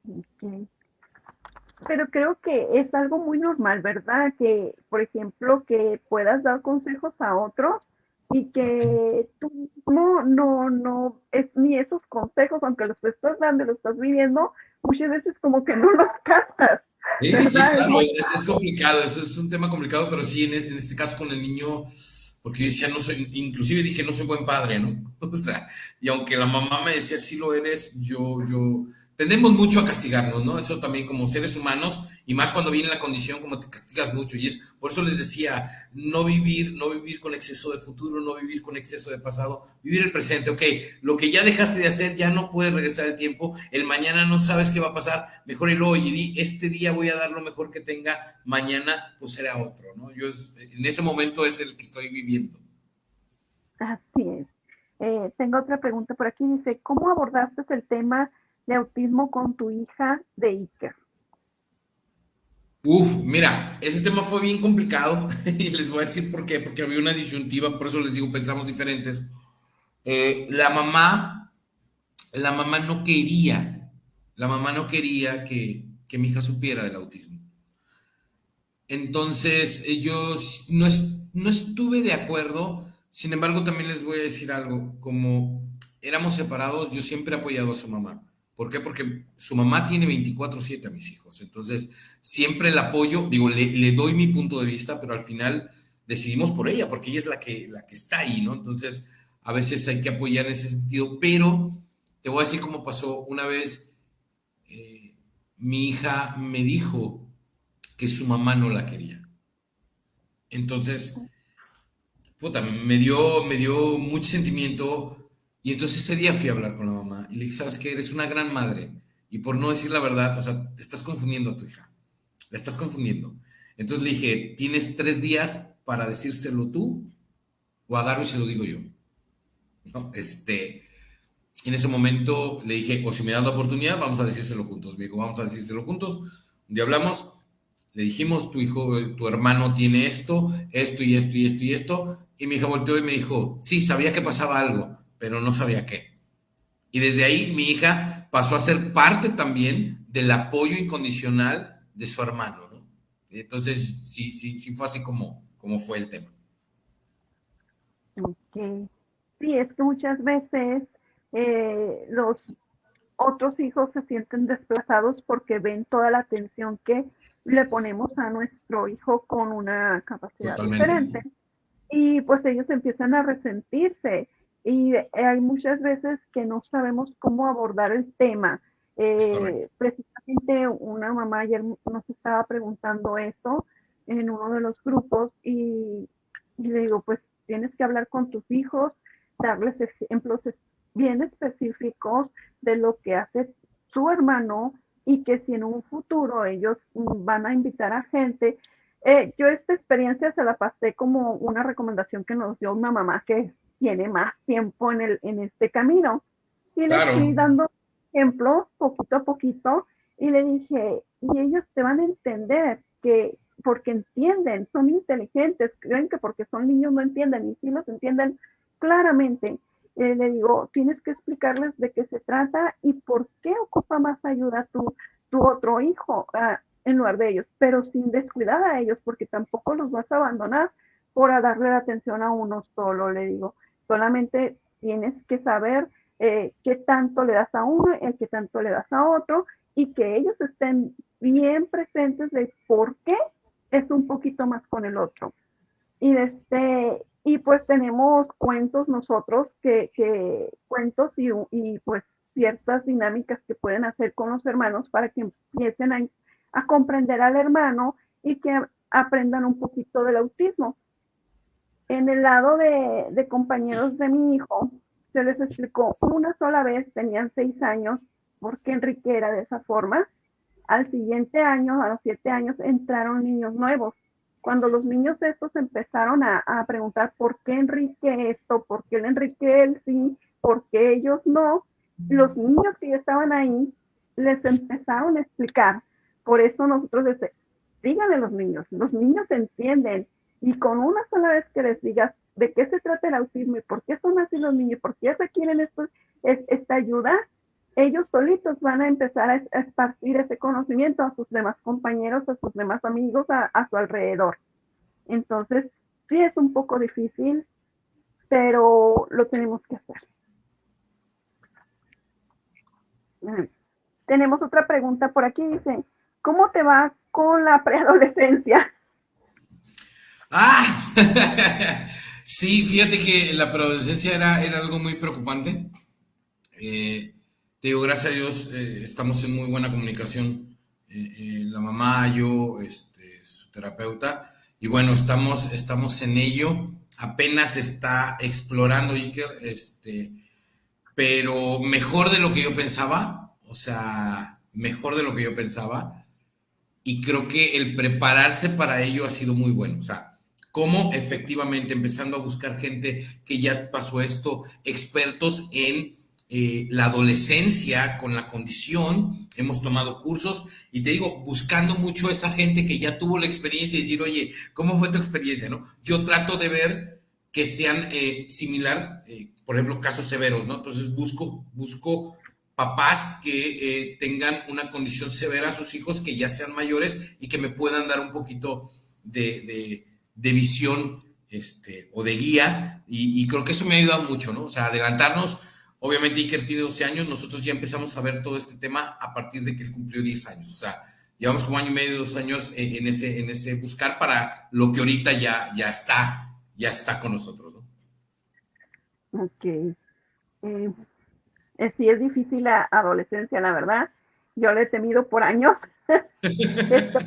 Okay. Pero creo que es algo muy normal, ¿verdad? Que, por ejemplo, que puedas dar consejos a otros y que tú no, ni esos consejos, aunque los estás dando, los estás viviendo, muchas veces como que no los captas, Sí, sí, ¿verdad? Es claro, muy es complicado, es un tema complicado, pero sí, en este caso con el niño, porque yo decía, no soy, inclusive dije, no soy buen padre, ¿no? O sea, y aunque la mamá me decía, sí lo eres, tendemos mucho a castigarnos, ¿no? Eso también como seres humanos, y más cuando viene la condición, como te castigas mucho, y por eso les decía, no vivir con exceso de futuro, no vivir con exceso de pasado, vivir el presente, ok, lo que ya dejaste de hacer, ya no puedes regresar el tiempo, el mañana no sabes qué va a pasar, mejor el hoy, y este día voy a dar lo mejor que tenga, mañana pues será otro, ¿no? En ese momento es el que estoy viviendo. así es. Tengo otra pregunta por aquí. Dice, ¿cómo abordaste el tema de autismo con tu hija de Iker? Uf, mira, ese tema fue bien complicado y les voy a decir por qué, porque había una disyuntiva, por eso les digo, pensamos diferentes. Eh, la mamá, la mamá no quería, la mamá no quería que mi hija supiera del autismo. Entonces, yo no estuve de acuerdo, sin embargo, también les voy a decir algo, como éramos separados, yo siempre he apoyado a su mamá. ¿Por qué? Porque su mamá tiene 24/7 a mis hijos, entonces siempre el apoyo, digo, le doy mi punto de vista, pero al final decidimos por ella, porque ella es la que está ahí, ¿no? Entonces, a veces hay que apoyar en ese sentido, pero te voy a decir cómo pasó. Una vez mi hija me dijo que su mamá no la quería. Entonces, puta, me dio mucho sentimiento y entonces ese día fui a hablar con la mamá y le dije, ¿sabes qué? Eres una gran madre y por no decir la verdad, o sea, te estás confundiendo a tu hija, la estás confundiendo. Entonces le dije, tienes 3 días para decírselo tú o agarro y se lo digo yo, ¿no? En ese momento le dije, o si me das la oportunidad, vamos a decírselo juntos. Me dijo, vamos a decírselo juntos. Un día hablamos, le dijimos, tu hijo, tu hermano tiene esto, esto y esto y esto y esto. Y mi hija volteó y me dijo, sí, sabía que pasaba algo, pero no sabía qué. Y desde ahí mi hija pasó a ser parte también del apoyo incondicional de su hermano, ¿no? Entonces, sí fue así como fue el tema. Ok. Sí, es que muchas veces los otros hijos se sienten desplazados porque ven toda la atención que le ponemos a nuestro hijo con una capacidad Totalmente. diferente. Y pues ellos empiezan a resentirse y hay muchas veces que no sabemos cómo abordar el tema. Es correcto. Precisamente una mamá ayer nos estaba preguntando eso en uno de los grupos y le digo, pues tienes que hablar con tus hijos, darles ejemplos bien específicos de lo que hace su hermano y que si en un futuro ellos van a invitar a gente, yo esta experiencia se la pasé como una recomendación que nos dio una mamá que tiene más tiempo en este camino. Y les fui Claro, dando ejemplos poquito a poquito y le dije, y ellos te van a entender que porque entienden, son inteligentes, creen que porque son niños no entienden y sí los entienden claramente. Le digo, tienes que explicarles de qué se trata y por qué ocupa más ayuda tu otro hijo en lugar de ellos, pero sin descuidar a ellos, porque tampoco los vas a abandonar por darle la atención a uno solo, le digo. Solamente tienes que saber qué tanto le das a uno y qué tanto le das a otro y que ellos estén bien presentes de por qué es un poquito más con el otro. Y pues tenemos cuentos nosotros cuentos y pues ciertas dinámicas que pueden hacer con los hermanos para que empiecen a comprender al hermano y que aprendan un poquito del autismo. En el lado de compañeros de mi hijo, se les explicó una sola vez, tenían 6 años, por qué Enrique era de esa forma. Al siguiente año, a los 7 años, entraron niños nuevos. Cuando los niños estos empezaron a preguntar por qué Enrique esto, por qué el Enrique él sí, por qué ellos no, los niños que ya estaban ahí les empezaron a explicar. Por eso nosotros díganle a los niños entienden. Y con una sola vez que les digas de qué se trata el autismo y por qué son así los niños, por qué requieren esta ayuda, ellos solitos van a empezar a esparcir ese conocimiento a sus demás compañeros, a sus demás amigos, a su alrededor. Entonces, sí es un poco difícil, pero lo tenemos que hacer. Tenemos otra pregunta por aquí, dice, ¿cómo te va con la preadolescencia? Sí, fíjate que la preadolescencia era algo muy preocupante. Te digo, gracias a Dios, estamos en muy buena comunicación. La mamá, yo, su terapeuta, y bueno, estamos en ello. Apenas está explorando Iker, pero mejor de lo que yo pensaba, o sea, mejor de lo que yo pensaba. Y creo que el prepararse para ello ha sido muy bueno. O sea, cómo efectivamente empezando a buscar gente que ya pasó esto, expertos en la adolescencia con la condición, hemos tomado cursos y te digo, buscando mucho a esa gente que ya tuvo la experiencia y decir, oye, ¿cómo fue tu experiencia? ¿No? Yo trato de ver que sean similar, por ejemplo, casos severos, ¿no? Entonces busco papás que tengan una condición severa a sus hijos, que ya sean mayores y que me puedan dar un poquito de visión o de guía y creo que eso me ha ayudado mucho, ¿no? O sea, adelantarnos, obviamente Iker tiene 12 años, nosotros ya empezamos a ver todo este tema a partir de que él cumplió 10 años, o sea, llevamos como año y medio, 2 años en ese buscar para lo que ahorita ya está con nosotros, ¿no? Ok. Eh, sí es difícil la adolescencia, la verdad. Yo le he temido por años. Esto,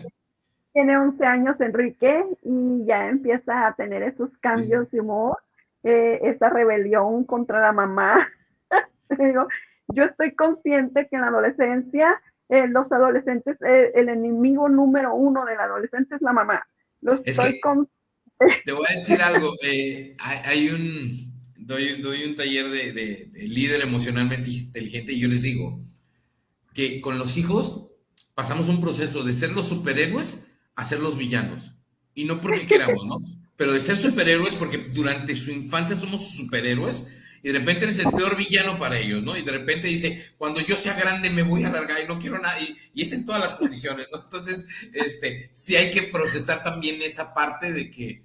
tiene 11 años Enrique y ya empieza a tener esos Sí. cambios de humor, esa rebelión contra la mamá. Digo, yo estoy consciente que en la adolescencia, los adolescentes, el enemigo número uno del adolescente es la mamá. Lo Es que estoy con... te voy a decir algo. Doy un taller de líder emocionalmente inteligente y yo les digo que con los hijos pasamos un proceso de ser los superhéroes a ser los villanos. Y no porque queramos, ¿no? Pero de ser superhéroes porque durante su infancia somos superhéroes y de repente eres el peor villano para ellos, ¿no? Y de repente dice, cuando yo sea grande me voy a largar y no quiero nada. Y es en todas las condiciones, ¿no? Entonces, sí hay que procesar también esa parte de que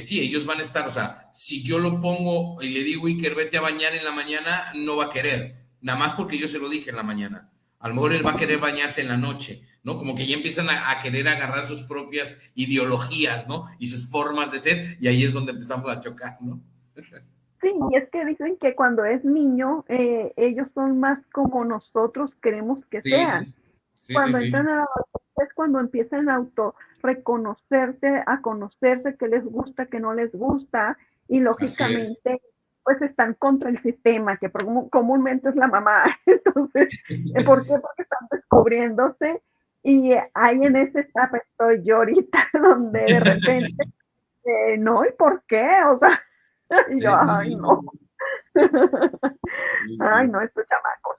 sí, ellos van a estar, o sea, si yo lo pongo y le digo, Iker, vete a bañar en la mañana, no va a querer, nada más porque yo se lo dije en la mañana. A lo mejor él va a querer bañarse en la noche, ¿no? Como que ya empiezan a querer agarrar sus propias ideologías, ¿no? Y sus formas de ser, y ahí es donde empezamos a chocar, ¿no? Sí, y es que dicen que cuando es niño, ellos son más como nosotros queremos que sean. Sí, sí, sí, Cuando entran sí. a la adolescencia es cuando empiezan a auto reconocerse, a conocerse qué les gusta, qué no les gusta, y Así es. lógicamente pues están contra el sistema, que comúnmente es la mamá. Entonces, ¿por qué? Porque están descubriéndose y ahí en esa etapa estoy yo ahorita, donde de repente, no, ¿y por qué? O sea, y yo, Sí, sí, ay, sí, no. sí. Sí, Ay, sí. no, estos chamacos.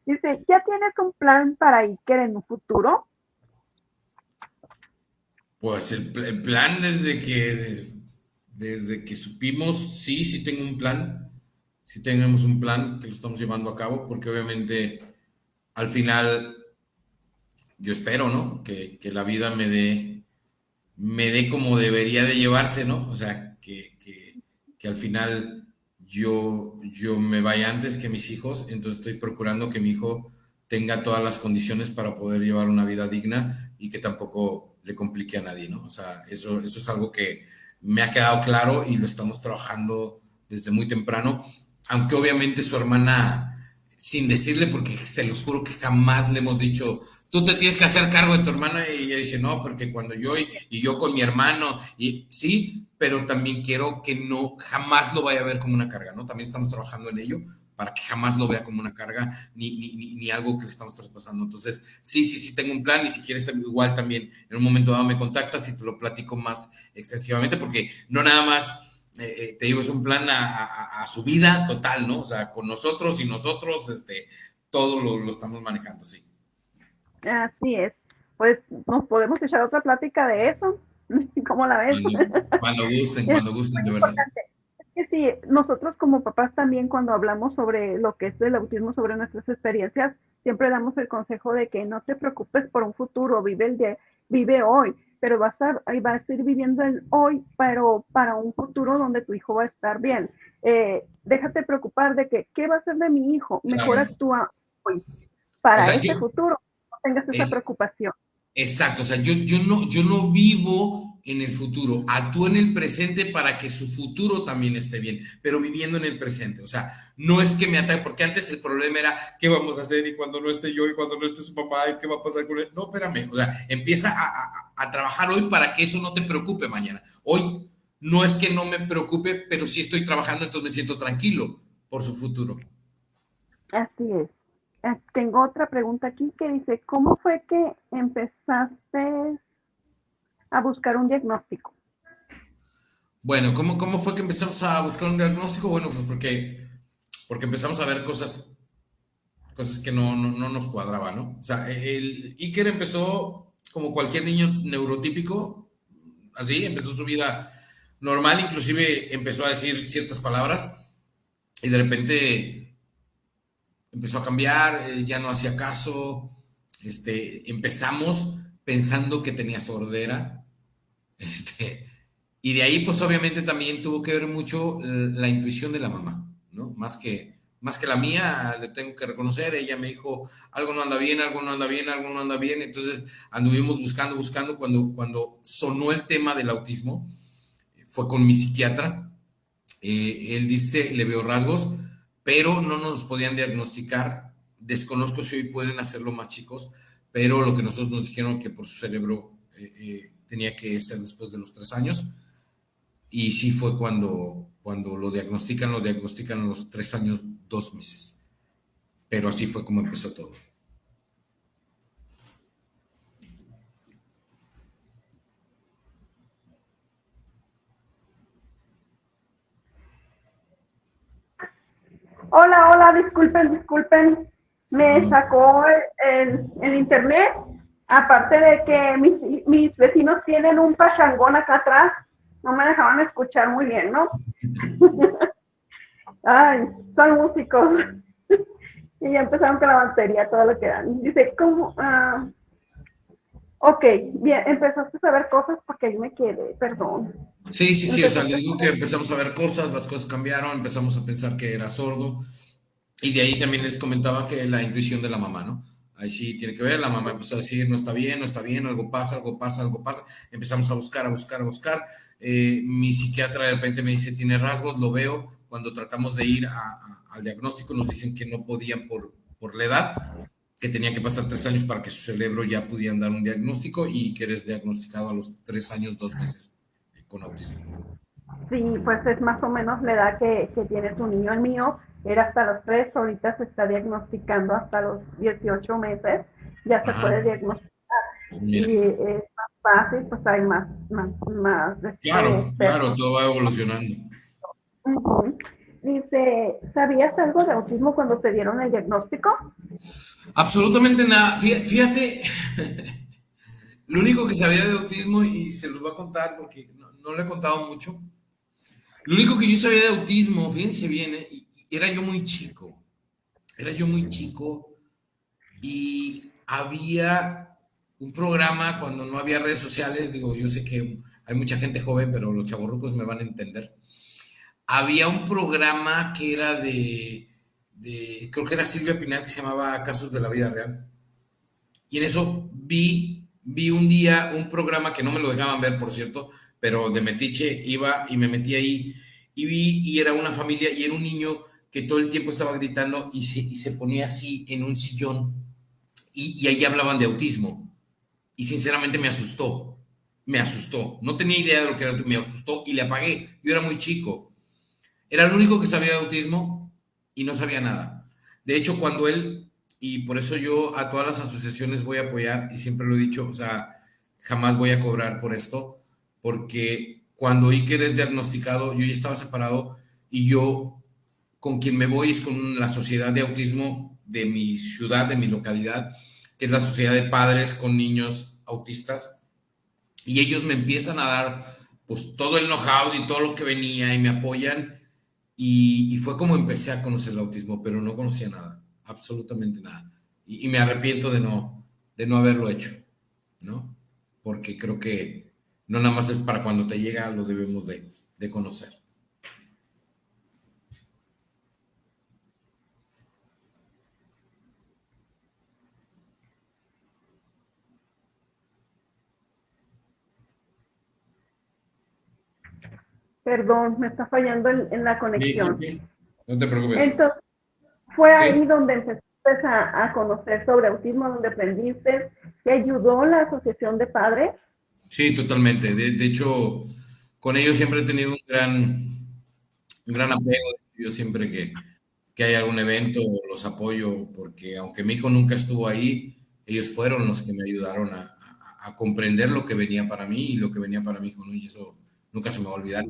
Dice, ¿ya tienes un plan para Iker en un futuro? Pues el plan desde que supimos, sí, sí tengo un plan, sí tenemos un plan que lo estamos llevando a cabo, porque obviamente al final yo espero, ¿no? Que la vida me dé como debería de llevarse, ¿no? O sea, que al final yo me vaya antes que mis hijos, entonces estoy procurando que mi hijo tenga todas las condiciones para poder llevar una vida digna y que tampoco le complique a nadie, ¿no? O sea, eso es algo que me ha quedado claro y lo estamos trabajando desde muy temprano, aunque obviamente su hermana, sin decirle, porque se los juro que jamás le hemos dicho, tú te tienes que hacer cargo de tu hermana, y ella dice, no, porque cuando y yo con mi hermano, y sí, pero también quiero que no, jamás lo vaya a ver como una carga, ¿no? También estamos trabajando en ello para que jamás lo vea como una carga ni algo que le estamos traspasando. Entonces, sí, sí, sí, tengo un plan y si quieres igual también en un momento dado me contactas y te lo platico más extensivamente porque no nada más te digo, es un plan a su vida total, ¿no? O sea, con nosotros y nosotros, todo lo estamos manejando, sí. Así es. Pues nos podemos echar otra plática de eso. ¿Cómo la ves? Cuando, Es cuando gusten, muy de verdad. importante. Es que sí, nosotros como papás también cuando hablamos sobre lo que es el autismo, sobre nuestras experiencias, siempre damos el consejo de que no te preocupes por un futuro, vive hoy, pero vas a seguir viviendo el hoy, pero para un futuro donde tu hijo va a estar bien. Déjate preocupar de que, ¿qué va a ser de mi hijo? Mejor Claro. actúa hoy O para sea, ese futuro, no tengas esa eh, preocupación. exacto, o sea, yo no vivo en el futuro, actúo en el presente para que su futuro también esté bien, pero viviendo en el presente, o sea, no es que me ataque, porque antes el problema era qué vamos a hacer y cuando no esté yo y cuando no esté su papá y qué va a pasar con él. No, espérame, o sea, empieza a trabajar hoy para que eso no te preocupe mañana. Hoy no es que no me preocupe, pero sí estoy trabajando, entonces me siento tranquilo por su futuro. Así es. Tengo otra pregunta aquí que dice, ¿cómo fue que empezaste a buscar un diagnóstico? Bueno, ¿cómo fue que empezamos a buscar un diagnóstico? Bueno, pues porque empezamos a ver cosas que no nos cuadraban, ¿no? O sea, el Iker empezó como cualquier niño neurotípico, así, empezó su vida normal, inclusive empezó a decir ciertas palabras y de repente empezó a cambiar, ya no hacía caso, empezamos pensando que tenía sordera, este, y de ahí, pues obviamente también tuvo que ver mucho la intuición de la mamá, ¿no? Más que la mía, le tengo que reconocer, ella me dijo, algo no anda bien, algo no anda bien, algo no anda bien, entonces anduvimos buscando, cuando sonó el tema del autismo, fue con mi psiquiatra, Él dice, le veo rasgos, pero no nos los podían diagnosticar. Desconozco si hoy pueden hacerlo más chicos, pero lo que nosotros nos dijeron que por su cerebro tenía que ser después de los 3 años. Y sí fue cuando lo diagnostican a los 3 años, 2 meses. Pero así fue como empezó todo. Hola, hola, disculpen. Me sacó el internet. Aparte de que mis vecinos tienen un pachangón acá atrás, no me dejaban escuchar muy bien, ¿no? Ay, son músicos. Y ya empezaron con la batería, todo lo que dan. Dice, ¿cómo? Ok, bien, empezaste a saber cosas porque ahí me quedé, perdón. Sí, o sea, le digo que empezamos a ver cosas, las cosas cambiaron, empezamos a pensar que era sordo, y de ahí también les comentaba que la intuición de la mamá, ¿no? Ahí sí tiene que ver, la mamá empezó a decir, no está bien, no está bien, algo pasa, empezamos a buscar, mi psiquiatra de repente me dice, tiene rasgos, lo veo, cuando tratamos de ir al diagnóstico nos dicen que no podían por la edad, que tenían que pasar 3 años para que su cerebro ya pudieran dar un diagnóstico y que eres diagnosticado a los 3 años, 2 meses con autismo. Sí, pues es más o menos la edad que tiene tu niño. El mío era hasta los 3, ahorita se está diagnosticando hasta los 18 meses, ya se Ajá, puede diagnosticar. mira. Y es más fácil, pues hay más Claro, expertos. todo va evolucionando. Uh-huh. Dice, ¿sabías algo de autismo cuando te dieron el diagnóstico? Absolutamente nada. Fíjate, lo único que sabía de autismo, y se los voy a contar porque no lo he contado mucho, lo único que yo sabía de autismo, fíjense bien, era yo muy chico y había un programa cuando no había redes sociales, digo, yo sé que hay mucha gente joven, pero los chavorrucos me van a entender. Había un programa que era creo que era Silvia Pinal, que se llamaba Casos de la Vida Real. Y en eso vi un día un programa que no me lo dejaban ver, por cierto, pero de metiche iba y me metí ahí y vi y era una familia y era un niño que todo el tiempo estaba gritando y se ponía así en un sillón y ahí hablaban de autismo y sinceramente me asustó, no tenía idea de lo que era, me asustó y le apagué, yo era muy chico, era el único que sabía de autismo y no sabía nada. De hecho, cuando él, y por eso yo a todas las asociaciones voy a apoyar, y siempre lo he dicho, o sea, jamás voy a cobrar por esto, porque cuando Iker es diagnosticado, yo ya estaba separado y yo con quien me voy es con la sociedad de autismo de mi ciudad, de mi localidad, que es la sociedad de padres con niños autistas, y ellos me empiezan a dar pues todo el know-how y todo lo que venía y me apoyan y fue como empecé a conocer el autismo, pero no conocía nada, absolutamente nada. Y me arrepiento de no haberlo hecho, ¿no? Porque creo que no nada más es para cuando te llega, lo debemos de conocer. Perdón, me está fallando en la Sí, sí, conexión. sí. No te preocupes. Entonces, fue ahí Sí, donde empezaste a conocer sobre autismo, donde aprendiste. ¿Te ayudó la asociación de padres? sí, totalmente. De hecho, con ellos siempre he tenido un gran apego. Yo siempre que hay algún evento los apoyo, porque aunque mi hijo nunca estuvo ahí, ellos fueron los que me ayudaron a comprender lo que venía para mí y lo que venía para mi hijo, ¿no? Y eso nunca se me va a olvidar.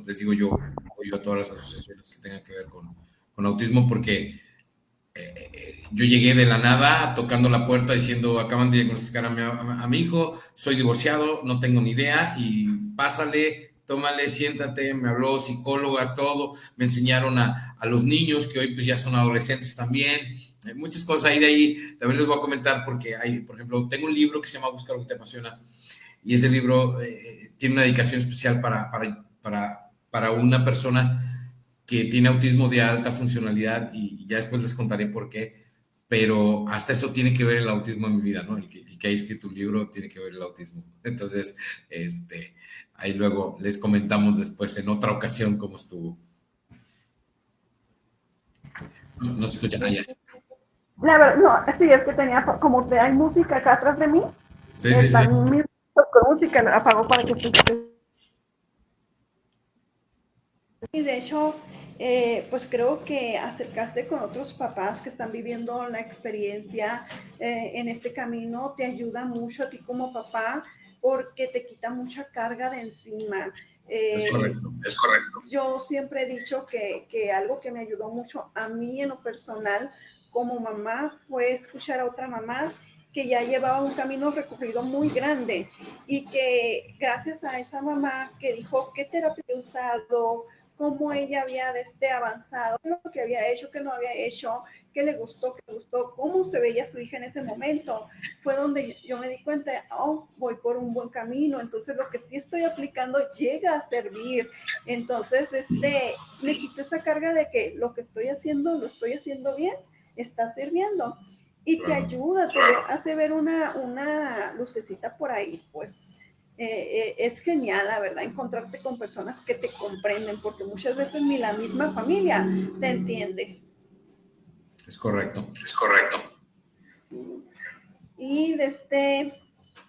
Les digo, yo apoyo a todas las asociaciones que tengan que ver con autismo, porque yo llegué de la nada tocando la puerta diciendo, acaban de diagnosticar a mi hijo, soy divorciado, no tengo ni idea, y pásale, tómale, siéntate, me habló psicóloga, todo, me enseñaron a los niños que hoy pues ya son adolescentes también, muchas cosas ahí de ahí, también les voy a comentar porque hay, por ejemplo, tengo un libro que se llama Busca lo que te apasiona, y ese libro tiene una dedicación especial para una persona que tiene autismo de alta funcionalidad y ya después les contaré por qué, pero hasta eso tiene que ver el autismo en mi vida, ¿no? El que ha escrito un libro tiene que ver el autismo. Entonces, ahí luego les comentamos después en otra ocasión cómo estuvo. No se escucha allá. La verdad, no, sí, es que tenía, como que hay música acá atrás de mí, Sí, sí, sí. están mis con música, la apago para que se... Y de hecho, pues creo que acercarse con otros papás que están viviendo la experiencia en este camino te ayuda mucho a ti como papá porque te quita mucha carga de encima. Es correcto, es correcto. Yo siempre he dicho que algo que me ayudó mucho a mí en lo personal como mamá fue escuchar a otra mamá que ya llevaba un camino recorrido muy grande y que gracias a esa mamá que dijo qué terapia he usado, cómo ella había avanzado, lo que había hecho, que no había hecho, qué le gustó, cómo se veía su hija en ese momento, fue donde yo me di cuenta, oh, voy por un buen camino, entonces lo que sí estoy aplicando llega a servir, entonces me quité esa carga de que lo que estoy haciendo, lo estoy haciendo bien, está sirviendo, y te ayuda, te hace ver una lucecita por ahí, pues. Es genial, la verdad, encontrarte con personas que te comprenden, porque muchas veces ni la misma familia te entiende. Es correcto, es correcto. Y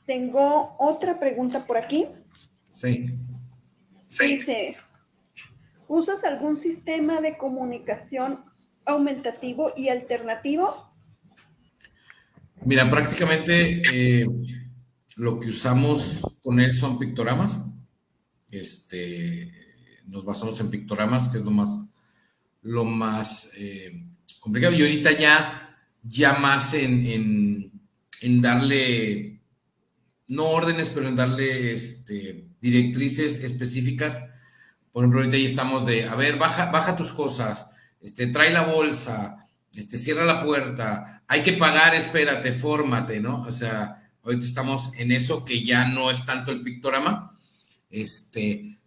tengo otra pregunta por aquí. Sí. Dice, ¿usas algún sistema de comunicación aumentativo y alternativo? Mira, prácticamente lo que usamos con él son pictogramas. Nos basamos en pictogramas, que es lo más complicado. Y ahorita ya más en darle, no órdenes, pero en darle directrices específicas. Por ejemplo, ahorita ya estamos a ver, baja tus cosas, trae la bolsa, cierra la puerta, hay que pagar, espérate, fórmate, ¿no? O sea, ahorita estamos en eso que ya no es tanto el pictograma.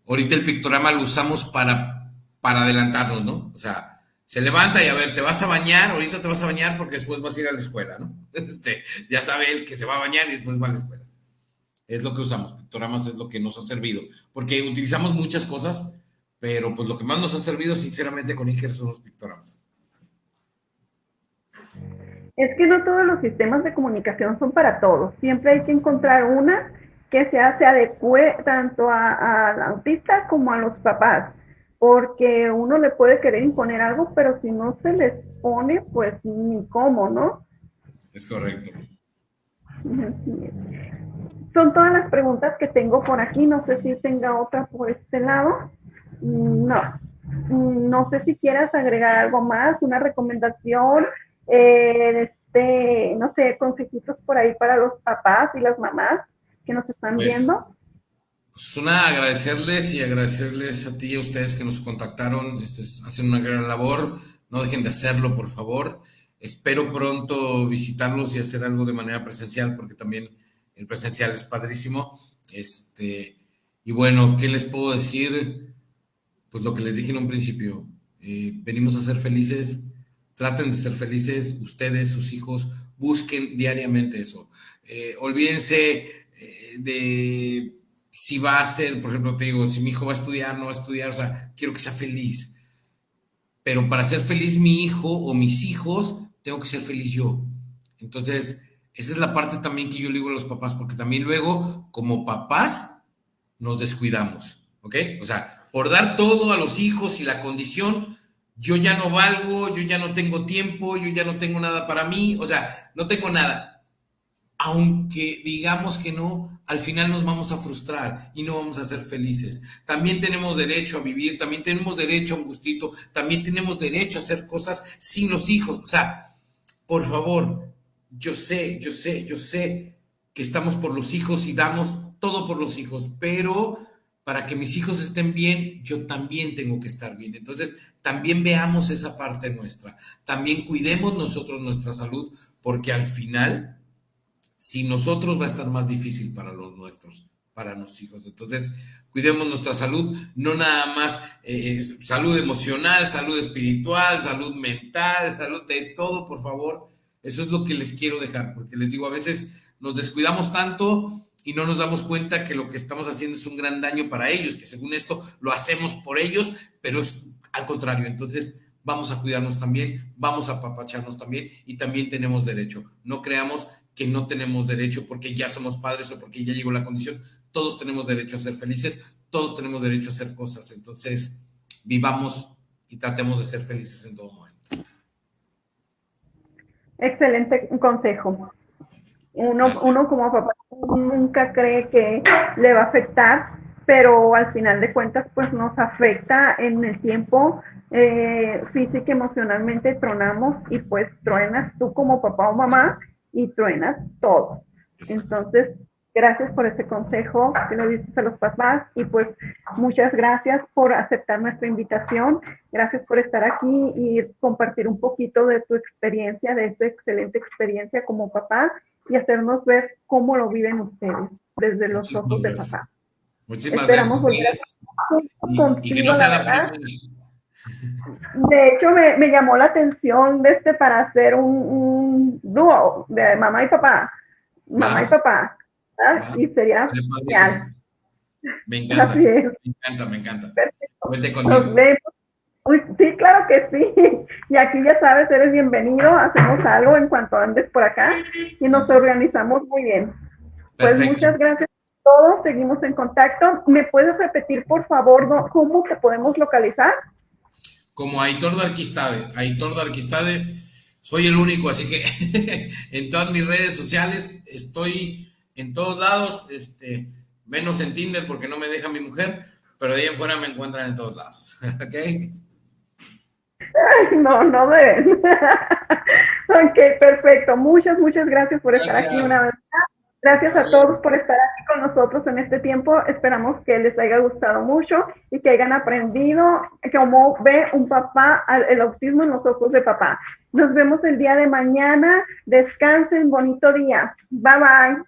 Ahorita el pictograma lo usamos para adelantarnos, ¿no? O sea, se levanta y a ver, te vas a bañar, ahorita te vas a bañar porque después vas a ir a la escuela, ¿no? Ya sabe él que se va a bañar y después va a la escuela. Es lo que usamos, pictogramas es lo que nos ha servido, porque utilizamos muchas cosas, pero pues lo que más nos ha servido, sinceramente, con Iker son los pictogramas. Es que no todos los sistemas de comunicación son para todos. Siempre hay que encontrar una que se adecue tanto al autista como a los papás, porque uno le puede querer imponer algo, pero si no se les pone, pues ni cómo, ¿no? Es correcto. Son todas las preguntas que tengo por aquí. No sé si tenga otra por este lado. No. No sé si quieras agregar algo más, una recomendación, no sé, consejitos por ahí para los papás y las mamás que nos están viendo. Pues agradecerles a ti y a ustedes que nos contactaron, hacen una gran labor, no dejen de hacerlo, por favor. Espero pronto visitarlos y hacer algo de manera presencial, porque también el presencial es padrísimo. Y bueno, ¿qué les puedo decir? Pues lo que les dije en un principio, venimos a ser felices, traten de ser felices, ustedes, sus hijos, busquen diariamente eso. Olvídense de si va a ser, por ejemplo, te digo, si mi hijo va a estudiar, no va a estudiar, o sea, quiero que sea feliz. Pero para ser feliz mi hijo o mis hijos, tengo que ser feliz yo. Entonces, esa es la parte también que yo le digo a los papás, porque también luego, como papás, nos descuidamos, ¿ok? O sea, por dar todo a los hijos y la condición, yo ya no valgo, yo ya no tengo tiempo, yo ya no tengo nada para mí, o sea, no tengo nada. Aunque digamos que no, al final nos vamos a frustrar y no vamos a ser felices. También tenemos derecho a vivir, también tenemos derecho a un gustito, también tenemos derecho a hacer cosas sin los hijos. O sea, por favor, yo sé que estamos por los hijos y damos todo por los hijos, pero para que mis hijos estén bien, yo también tengo que estar bien. Entonces, también veamos esa parte nuestra. También cuidemos nosotros nuestra salud, porque al final, sin nosotros va a estar más difícil para los nuestros, para los hijos. Entonces, cuidemos nuestra salud, no nada más salud emocional, salud espiritual, salud mental, salud de todo, por favor. Eso es lo que les quiero dejar, porque les digo, a veces nos descuidamos tanto y no nos damos cuenta que lo que estamos haciendo es un gran daño para ellos, que según esto lo hacemos por ellos, pero es al contrario. Entonces, vamos a cuidarnos también, vamos a apapacharnos también y también tenemos derecho. No creamos que no tenemos derecho porque ya somos padres o porque ya llegó la condición. Todos tenemos derecho a ser felices, todos tenemos derecho a hacer cosas. Entonces, vivamos y tratemos de ser felices en todo momento. Excelente consejo. Uno como papá nunca cree que le va a afectar, pero al final de cuentas pues nos afecta en el tiempo, física, emocionalmente tronamos y pues truenas tú como papá o mamá y truenas todo. Entonces, gracias por ese consejo que le dices a los papás y pues muchas gracias por aceptar nuestra invitación. Gracias por estar aquí y compartir un poquito de tu experiencia, de esta excelente experiencia como papá y hacernos ver cómo lo viven ustedes desde los ojos de papá. Muchísimas gracias. Contigo, y que no sea la primera. De hecho, me llamó la atención para hacer un dúo de mamá y papá. Mamá y papá. Y sería genial. Me encanta. Me encanta. Perfecto. Cuente conmigo. Sí, claro que sí. Y aquí ya sabes, eres bienvenido. Hacemos algo en cuanto andes por acá y nos organizamos muy bien. Pues muchas gracias a todos. Seguimos en contacto. ¿Me puedes repetir, por favor, cómo te podemos localizar? Como Aitor de Arquistade. Aitor de Arquistade. Soy el único, así que en todas mis redes sociales estoy en todos lados, menos en Tinder porque no me deja mi mujer, pero de ahí en fuera me encuentran en todos lados. ¿Ok? Ay, no deben. Ok, perfecto. Muchas gracias por estar aquí una vez más. Gracias a todos por estar aquí con nosotros en este tiempo. Esperamos que les haya gustado mucho y que hayan aprendido cómo ve un papá el autismo en los ojos de papá. Nos vemos el día de mañana. Descansen, bonito día. Bye bye.